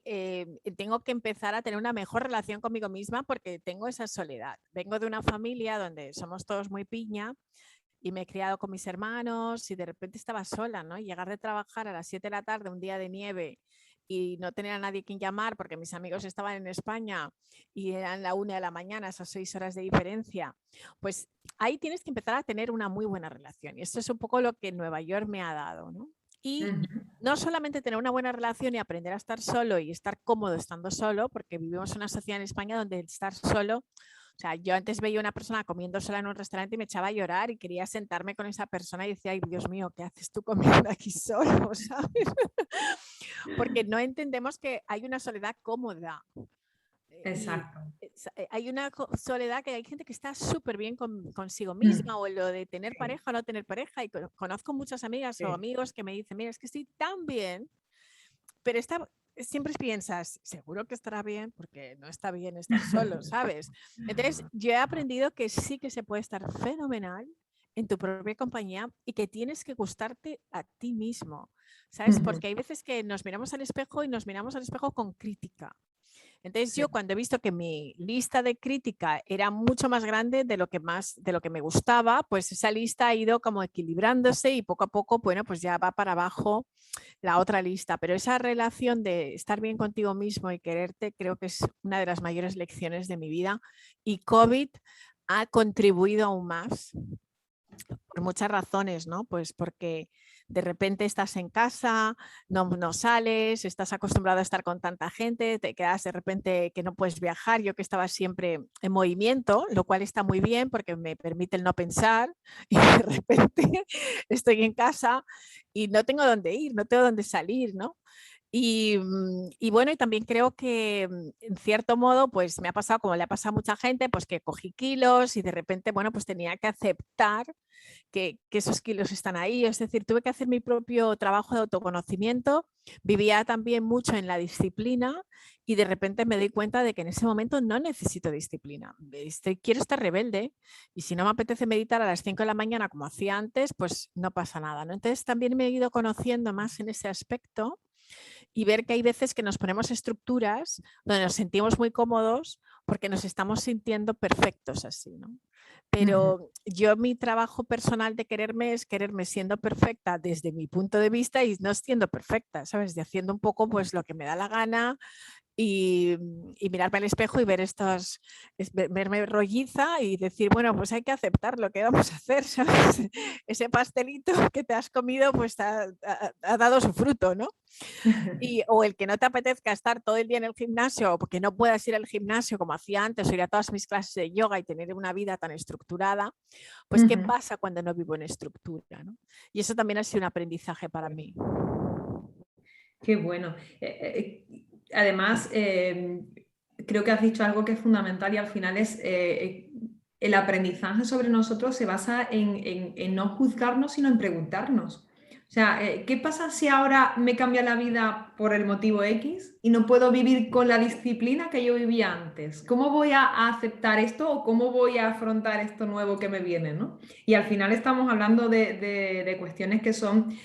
tengo que empezar a tener una mejor relación conmigo misma porque tengo esa soledad. Vengo de una familia donde somos todos muy piña y me he criado con mis hermanos y de repente estaba sola, ¿no? Y llegar de trabajar a las 7 de la tarde, un día de nieve, y no tener a nadie quien llamar porque mis amigos estaban en España y eran la 1 de la mañana, esas 6 horas de diferencia, pues ahí tienes que empezar a tener una muy buena relación. Y esto es un poco lo que Nueva York me ha dado, ¿no? Y no solamente tener una buena relación y aprender a estar solo y estar cómodo estando solo, porque vivimos en una sociedad en España donde estar solo, o sea, yo antes veía a una persona comiendo sola en un restaurante y me echaba a llorar y quería sentarme con esa persona y decía, ay, Dios mío, ¿qué haces tú comiendo aquí solo? ¿Sabes? Porque no entendemos que hay una soledad cómoda. Exacto. Hay una soledad que hay gente que está súper bien consigo misma, o lo de tener pareja o no tener pareja. Y conozco muchas amigas o amigos que me dicen, mira, es que estoy tan bien, pero siempre piensas, seguro que estará bien, porque no está bien estar solo, ¿sabes? Entonces, yo he aprendido que sí que se puede estar fenomenal en tu propia compañía y que tienes que gustarte a ti mismo, ¿sabes? Porque hay veces que nos miramos al espejo y nos miramos al espejo con crítica. Entonces yo cuando he visto que mi lista de crítica era mucho más grande de lo que me gustaba, pues esa lista ha ido como equilibrándose y poco a poco, bueno, pues ya va para abajo la otra lista. Pero esa relación de estar bien contigo mismo y quererte creo que es una de las mayores lecciones de mi vida, y COVID ha contribuido aún más por muchas razones, ¿no? Pues porque de repente estás en casa, no sales, estás acostumbrado a estar con tanta gente, te quedas de repente que no puedes viajar. Yo que estaba siempre en movimiento, lo cual está muy bien porque me permite el no pensar, y de repente estoy en casa y no tengo dónde ir, no tengo dónde salir, ¿no? Y bueno, y también creo que en cierto modo, pues me ha pasado como le ha pasado a mucha gente, pues que cogí kilos y de repente, bueno, pues tenía que aceptar que esos kilos están ahí. Es decir, tuve que hacer mi propio trabajo de autoconocimiento. Vivía también mucho en la disciplina y de repente me doy cuenta de que en ese momento no necesito disciplina. Quiero estar rebelde y si no me apetece meditar a las 5 de la mañana como hacía antes, pues no pasa nada, ¿no? Entonces también me he ido conociendo más en ese aspecto. y ver que hay veces que nos ponemos estructuras donde nos sentimos muy cómodos porque nos estamos sintiendo perfectos así, ¿no? Pero yo mi trabajo personal de quererme es quererme siendo perfecta desde mi punto de vista y no siendo perfecta, ¿sabes? De haciendo un poco pues lo que me da la gana y mirarme al espejo y ver verme rolliza y decir, bueno, pues hay que aceptar lo que vamos a hacer, ¿sabes? Ese pastelito que te has comido pues ha dado su fruto, ¿no? O el que no te apetezca estar todo el día en el gimnasio o porque no puedas ir al gimnasio como hacía antes o ir a todas mis clases de yoga y tener una vida tan estructurada, pues ¿qué pasa cuando no vivo en estructura, ¿no? Y eso también ha sido un aprendizaje para mí. Qué bueno. Además, creo que has dicho algo que es fundamental y al final es el aprendizaje sobre nosotros se basa en no juzgarnos, sino en preguntarnos. O sea, ¿qué pasa si ahora me cambia la vida por el motivo X y no puedo vivir con la disciplina que yo vivía antes? ¿Cómo voy a aceptar esto o cómo voy a afrontar esto nuevo que me viene, ¿no? Y al final estamos hablando de cuestiones que son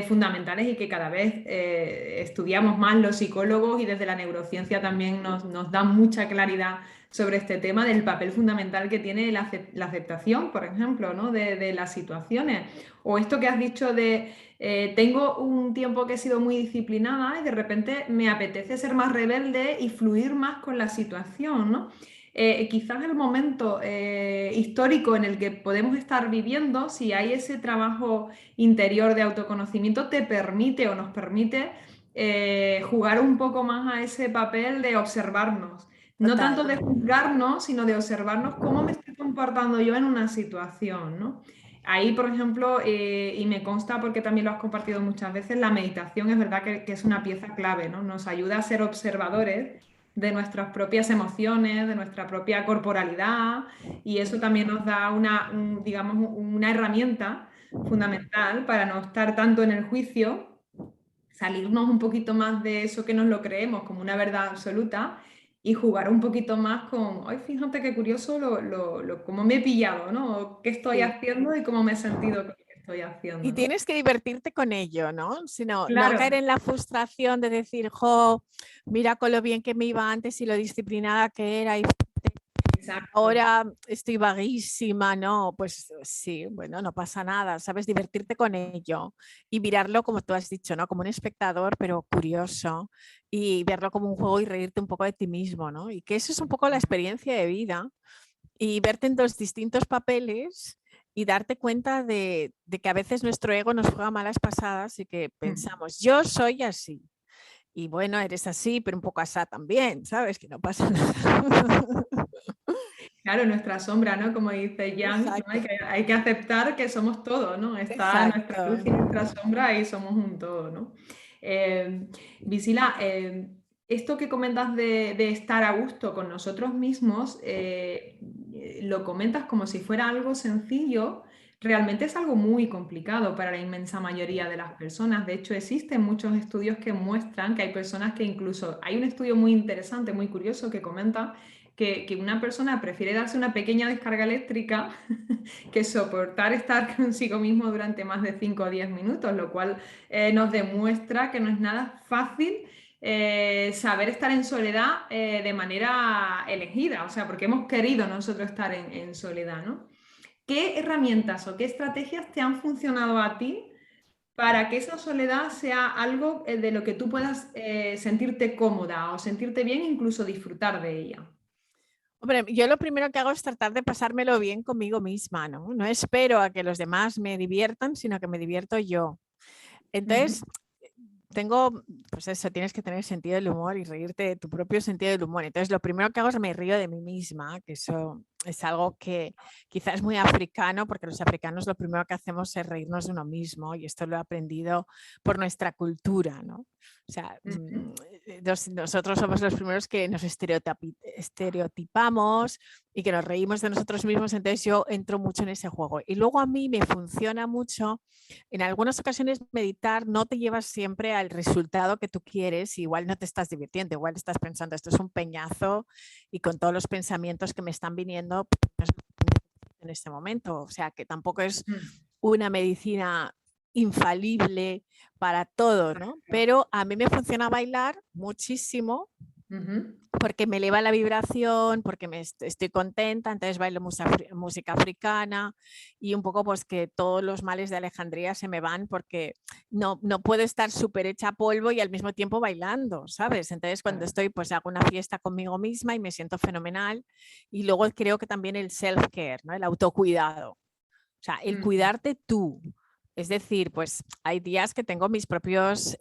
fundamentales y que cada vez estudiamos más los psicólogos y desde la neurociencia también nos dan mucha claridad sobre este tema del papel fundamental que tiene la aceptación, por ejemplo, ¿no? de las situaciones. O esto que has dicho de tengo un tiempo que he sido muy disciplinada y de repente me apetece ser más rebelde y fluir más con la situación, ¿no? Quizás el momento histórico en el que podemos estar viviendo, si hay ese trabajo interior de autoconocimiento, te permite o nos permite jugar un poco más a ese papel de observarnos. No Total. tanto de juzgarnos, sino de observarnos cómo me estoy comportando yo en una situación, ¿no? Ahí, por ejemplo, y me consta porque también lo has compartido muchas veces, la meditación es verdad que es una pieza clave, ¿no? Nos ayuda a ser observadores de nuestras propias emociones, de nuestra propia corporalidad y eso también nos da digamos, una herramienta fundamental para no estar tanto en el juicio, salirnos un poquito más de eso que nos lo creemos como una verdad absoluta y jugar un poquito más con, ay, fíjate qué curioso cómo me he pillado, ¿no? ¿Qué estoy Sí. haciendo y cómo me he sentido con lo que estoy haciendo, Y ¿no? tienes que divertirte con ello, ¿no? Sino no Claro, caer en la frustración de decir, jo, mira con lo bien que me iba antes y lo disciplinada que era y exacto. ahora estoy vaguísima, ¿no? Pues sí, bueno, no pasa nada, ¿sabes? Divertirte con ello y mirarlo como tú has dicho, ¿no? Como un espectador, pero curioso y verlo como un juego y reírte un poco de ti mismo, ¿no? Y que eso es un poco la experiencia de vida y verte en dos distintos papeles y darte cuenta de que a veces nuestro ego nos juega malas pasadas y que pensamos, yo soy así. Y bueno, eres así, pero un poco asá también, ¿sabes? Que no pasa nada. Claro, nuestra sombra, ¿no? Como dice Jan, ¿no? Exacto, Hay que aceptar que somos todo, ¿no? Está nuestra exacto. luz y nuestra sombra y somos un todo, ¿no? Eh, Visila, esto que comentas de estar a gusto con nosotros mismos, lo comentas como si fuera algo sencillo, realmente es algo muy complicado para la inmensa mayoría de las personas. De hecho, existen muchos estudios que muestran que hay personas que incluso, hay un estudio muy interesante, muy curioso, que comenta que una persona prefiere darse una pequeña descarga eléctrica que soportar estar consigo mismo durante más de 5 o 10 minutos, lo cual nos demuestra que no es nada fácil saber estar en soledad de manera elegida, o sea, porque hemos querido nosotros estar en soledad, ¿no? ¿Qué herramientas o qué estrategias te han funcionado a ti para que esa soledad sea algo de lo que tú puedas sentirte cómoda o sentirte bien, incluso disfrutar de ella? Hombre, yo lo primero que hago es tratar de pasármelo bien conmigo misma, ¿no? No espero a que los demás me diviertan, sino que me divierto yo. Entonces, Ujú. tengo, pues eso, tienes que tener sentido del humor y reírte de tu propio sentido del humor. Entonces, lo primero que hago es me río de mí misma, que eso es algo que quizás es muy africano, porque los africanos lo primero que hacemos es reírnos de uno mismo y esto lo he aprendido por nuestra cultura, ¿no? O sea, Ujú. nosotros somos los primeros que nos estereotipamos y que nos reímos de nosotros mismos, entonces yo entro mucho en ese juego. Y luego a mí me funciona mucho, en algunas ocasiones meditar no te llevas siempre al resultado que tú quieres, igual no te estás divirtiendo, igual estás pensando esto es un peñazo y con todos los pensamientos que me están viniendo en este momento, o sea que tampoco es una medicina infalible para todo, ¿no? Pero a mí me funciona bailar muchísimo porque me eleva la vibración, porque estoy contenta, entonces bailo música africana y un poco pues que todos los males de Alejandría se me van porque no puedo estar súper hecha polvo y al mismo tiempo bailando, ¿sabes? Entonces cuando estoy pues hago una fiesta conmigo misma y me siento fenomenal y luego creo que también el self-care, ¿no? El autocuidado, o sea, el cuidarte tú. Es decir, pues hay días que tengo mis propios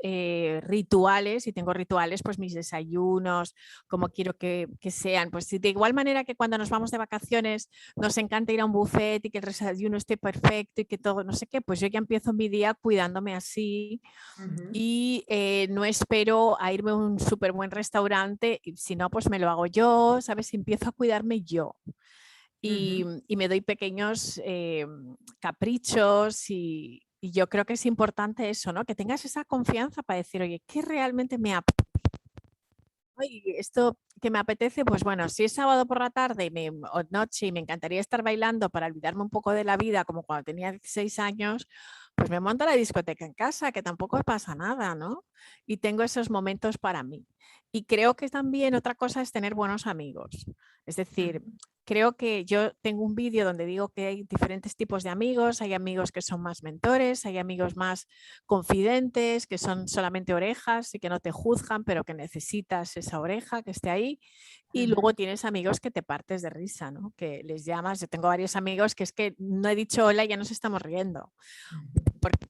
rituales y tengo rituales, pues mis desayunos, como quiero que sean. Pues de igual manera que cuando nos vamos de vacaciones nos encanta ir a un buffet y que el desayuno esté perfecto y que todo, no sé qué, pues yo ya empiezo mi día cuidándome así y no espero a irme a un súper buen restaurante, si no, pues me lo hago yo, ¿sabes? Empiezo a cuidarme yo. Y me doy pequeños caprichos y yo creo que es importante eso, ¿no? Que tengas esa confianza para decir, oye, ¿qué realmente me apetece? Esto que me apetece, pues bueno, si es sábado por la tarde o noche y me encantaría estar bailando para olvidarme un poco de la vida, como cuando tenía 16 años, pues me monto a la discoteca en casa, que tampoco pasa nada, ¿no? Y tengo esos momentos para mí. Y creo que también otra cosa es tener buenos amigos. Es decir, creo que yo tengo un vídeo donde digo que hay diferentes tipos de amigos. Hay amigos que son más mentores, hay amigos más confidentes, que son solamente orejas y que no te juzgan, pero que necesitas esa oreja que esté ahí. Y luego tienes amigos que te partes de risa, ¿no? Que les llamas. Yo tengo varios amigos que es que no he dicho hola y ya nos estamos riendo. Porque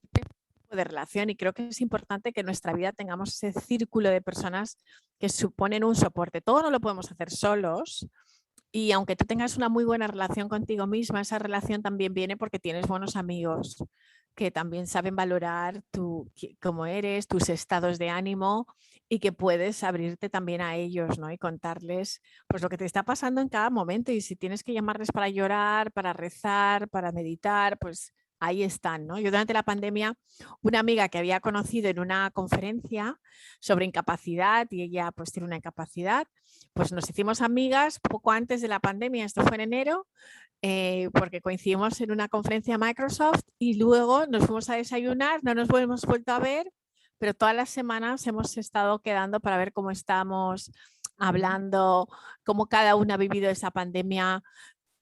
de relación y creo que es importante que en nuestra vida tengamos ese círculo de personas que suponen un soporte. Todo no lo podemos hacer solos y aunque tú tengas una muy buena relación contigo misma, esa relación también viene porque tienes buenos amigos que también saben valorar cómo eres, tus estados de ánimo y que puedes abrirte también a ellos, ¿no? Y contarles pues lo que te está pasando en cada momento y si tienes que llamarles para llorar, para rezar, para meditar, pues ahí están, ¿no? Yo durante la pandemia, una amiga que había conocido en una conferencia sobre incapacidad y ella pues tiene una incapacidad, pues nos hicimos amigas poco antes de la pandemia, esto fue en enero, porque coincidimos en una conferencia Microsoft y luego nos fuimos a desayunar, no nos hemos vuelto a ver, pero todas las semanas hemos estado quedando para ver cómo estamos hablando, cómo cada una ha vivido esa pandemia.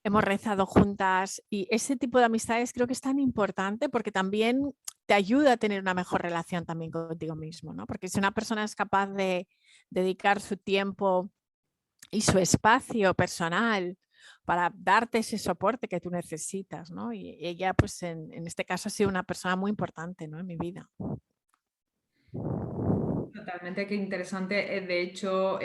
Hemos rezado juntas y ese tipo de amistades creo que es tan importante porque también te ayuda a tener una mejor relación también contigo mismo, ¿no? Porque si una persona es capaz de dedicar su tiempo y su espacio personal para darte ese soporte que tú necesitas, ¿no? Y ella, pues en este caso ha sido una persona muy importante, ¿no? En mi vida. Totalmente, qué interesante. De hecho,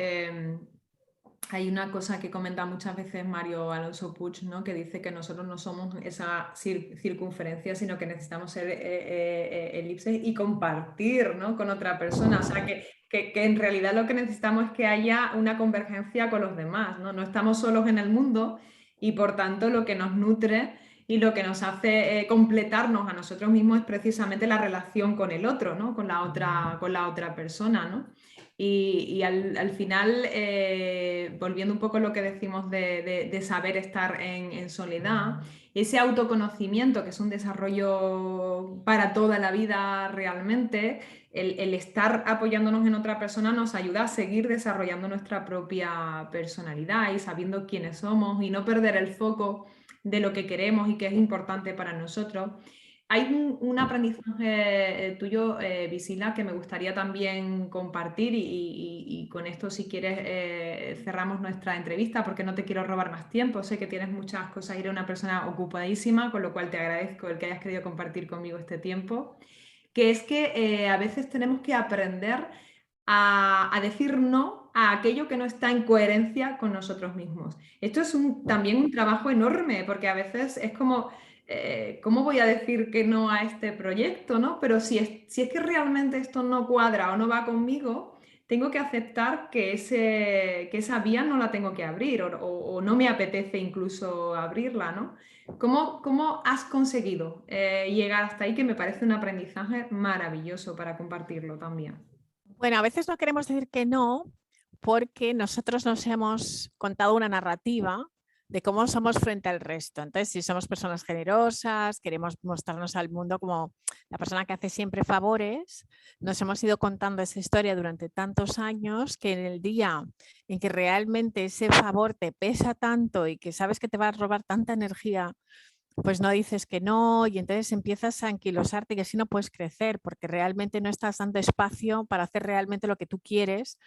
hay una cosa que comenta muchas veces Mario Alonso Puig, ¿no? Que dice que nosotros no somos esa circunferencia, sino que necesitamos ser elipses y compartir, ¿no? Con otra persona. O sea, que en realidad lo que necesitamos es que haya una convergencia con los demás, ¿no? No estamos solos en el mundo y por tanto lo que nos nutre y lo que nos hace completarnos a nosotros mismos es precisamente la relación con el otro, ¿no? Con la otra persona, ¿no? Y al final, volviendo un poco a lo que decimos de saber estar en soledad, ese autoconocimiento, que es un desarrollo para toda la vida realmente, el estar apoyándonos en otra persona nos ayuda a seguir desarrollando nuestra propia personalidad y sabiendo quiénes somos y no perder el foco de lo que queremos y que es importante para nosotros. Hay un aprendizaje tuyo, Visila, que me gustaría también compartir y con esto, si quieres, cerramos nuestra entrevista porque no te quiero robar más tiempo. Sé que tienes muchas cosas y eres una persona ocupadísima, con lo cual te agradezco el que hayas querido compartir conmigo este tiempo, que es que a veces tenemos que aprender a decir no a aquello que no está en coherencia con nosotros mismos. Esto es también un trabajo enorme porque a veces es como ¿cómo voy a decir que no a este proyecto, ¿no? Pero si es que realmente esto no cuadra o no va conmigo, tengo que aceptar que esa vía no la tengo que abrir o no me apetece incluso abrirla, ¿no? ¿Cómo has conseguido llegar hasta ahí? Que me parece un aprendizaje maravilloso para compartirlo también. Bueno, a veces no queremos decir que no porque nosotros nos hemos contado una narrativa de cómo somos frente al resto. Entonces, si somos personas generosas, queremos mostrarnos al mundo como la persona que hace siempre favores, nos hemos ido contando esa historia durante tantos años que en el día en que realmente ese favor te pesa tanto y que sabes que te va a robar tanta energía, pues no dices que no y entonces empiezas a anquilosarte y así no puedes crecer porque realmente no estás dando espacio para hacer realmente lo que tú quieres,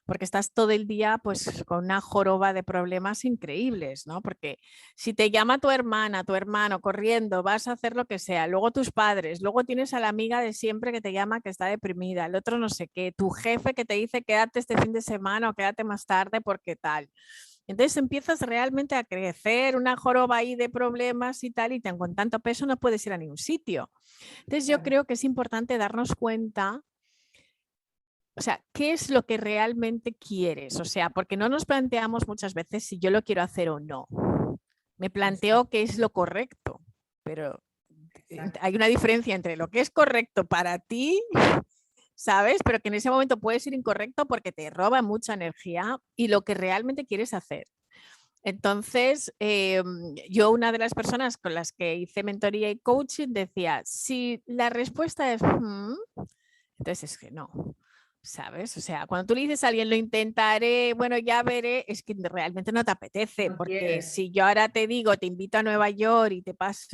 porque estás todo el día pues con una joroba de problemas increíbles, ¿no? Porque si te llama tu hermana, tu hermano corriendo, vas a hacer lo que sea, luego tus padres, luego tienes a la amiga de siempre que te llama que está deprimida, el otro no sé qué, tu jefe que te dice quédate este fin de semana o quédate más tarde porque tal. Entonces empiezas realmente a crecer una joroba ahí de problemas y tal, y con tanto peso no puedes ir a ningún sitio. Entonces yo creo que es importante darnos cuenta, o sea, ¿qué es lo que realmente quieres? O sea, porque no nos planteamos muchas veces si yo lo quiero hacer o no. Me planteo qué es lo correcto, pero hay una diferencia entre lo que es correcto para ti, ¿sabes? Pero que en ese momento puede ser incorrecto porque te roba mucha energía y lo que realmente quieres hacer. Entonces, yo una de las personas con las que hice mentoría y coaching decía, si la respuesta es, entonces es que no, ¿sabes? O sea, cuando tú le dices a alguien, lo intentaré, bueno, ya veré, es que realmente no te apetece, No porque quieres. si yo ahora te digo, te invito a Nueva York y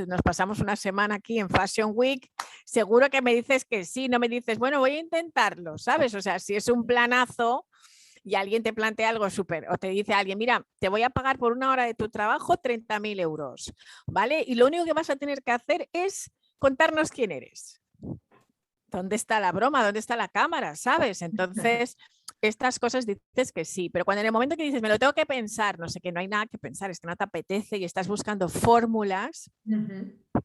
nos pasamos una semana aquí en Fashion Week, seguro que me dices que sí, no me dices, bueno, voy a intentarlo, ¿sabes? O sea, si es un planazo y alguien te plantea algo súper, o te dice alguien, mira, te voy a pagar por una hora de tu trabajo 30.000 euros, ¿vale? Y lo único que vas a tener que hacer es contarnos quién eres. ¿Dónde está la broma? ¿Dónde está la cámara? ¿Sabes? Entonces, estas cosas dices que sí, pero cuando en el momento que dices, me lo tengo que pensar, no sé, que no hay nada que pensar, es que no te apetece y estás buscando fórmulas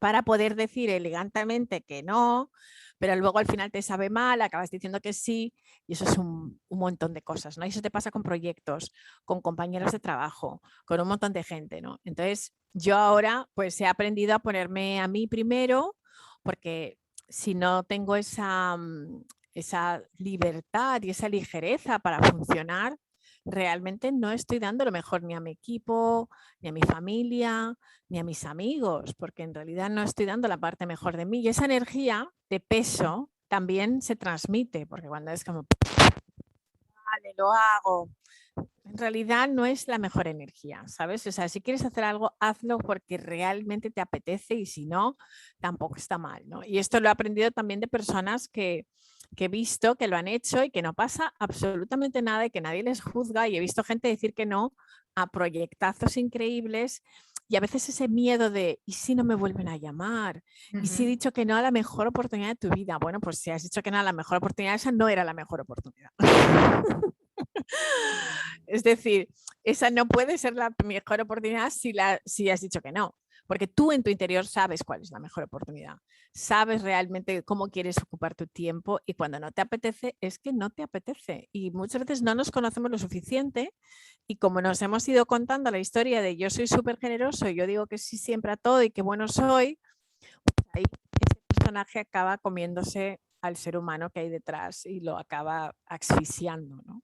para poder decir elegantemente que no, pero luego al final te sabe mal, acabas diciendo que sí, y eso es un montón de cosas, ¿no? Y eso te pasa con proyectos, con compañeros de trabajo, con un montón de gente, ¿no? Entonces, yo ahora pues he aprendido a ponerme a mí primero, porque si no tengo esa libertad y esa ligereza para funcionar, realmente no estoy dando lo mejor ni a mi equipo, ni a mi familia, ni a mis amigos, porque en realidad no estoy dando la parte mejor de mí. Y esa energía de peso también se transmite, porque cuando es como, vale, lo hago, en realidad no es la mejor energía, ¿sabes? O sea, si quieres hacer algo, hazlo porque realmente te apetece y si no, tampoco está mal, ¿no? Y esto lo he aprendido también de personas que he visto que lo han hecho y que no pasa absolutamente nada y que nadie les juzga, y he visto gente decir que no a proyectazos increíbles. Y a veces ese miedo de, ¿y si no me vuelven a llamar? ¿Y si he dicho que no a la mejor oportunidad de tu vida? Bueno, pues si has dicho que no a la mejor oportunidad, esa no era la mejor oportunidad. Es decir, esa no puede ser la mejor oportunidad si has dicho que no, porque tú en tu interior sabes cuál es la mejor oportunidad, sabes realmente cómo quieres ocupar tu tiempo, y cuando no te apetece es que no te apetece, y muchas veces no nos conocemos lo suficiente, y como nos hemos ido contando la historia de yo soy súper generoso y yo digo que sí siempre a todo y qué bueno soy, ahí ese personaje acaba comiéndose al ser humano que hay detrás y lo acaba asfixiando, ¿no?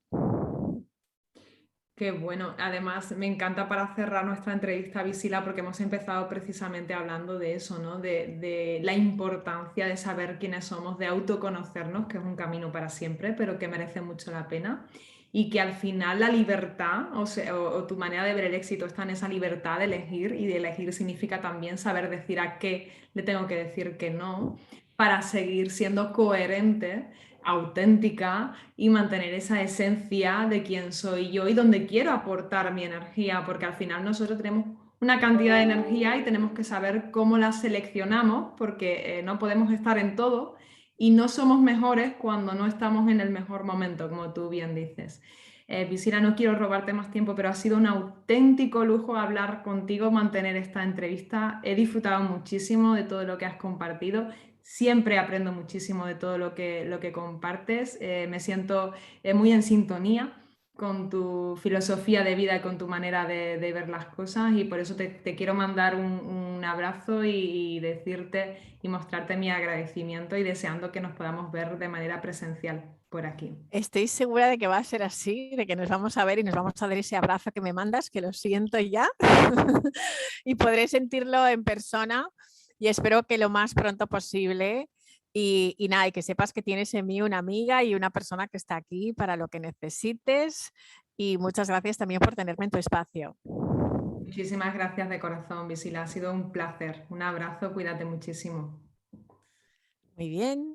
Qué bueno. Además, me encanta para cerrar nuestra entrevista, Visila, porque hemos empezado precisamente hablando de eso, ¿no? De la importancia de saber quiénes somos, de autoconocernos, que es un camino para siempre, pero que merece mucho la pena. Y que al final la libertad, o tu manera de ver el éxito está en esa libertad de elegir, y de elegir significa también saber decir a qué le tengo que decir que no, para seguir siendo coherente, auténtica, y mantener esa esencia de quién soy yo y donde quiero aportar mi energía, porque al final nosotros tenemos una cantidad de energía y tenemos que saber cómo la seleccionamos, porque no podemos estar en todo y no somos mejores cuando no estamos en el mejor momento, como tú bien dices. Visira, no quiero robarte más tiempo, pero ha sido un auténtico lujo hablar contigo, mantener esta entrevista. He disfrutado muchísimo de todo lo que has compartido. Siempre aprendo muchísimo de todo lo que compartes. Me siento muy en sintonía con tu filosofía de vida y con tu manera de ver las cosas, y por eso te quiero mandar un abrazo y decirte y mostrarte mi agradecimiento, y deseando que nos podamos ver de manera presencial por aquí. Estoy segura de que va a ser así, de que nos vamos a ver y nos vamos a dar ese abrazo que me mandas, que lo siento ya, y podré sentirlo en persona, y espero que lo más pronto posible. Y nada, y que sepas que tienes en mí una amiga y una persona que está aquí para lo que necesites. Y muchas gracias también por tenerme en tu espacio. Muchísimas gracias de corazón, Visila. Ha sido un placer. Un abrazo, cuídate muchísimo. Muy bien.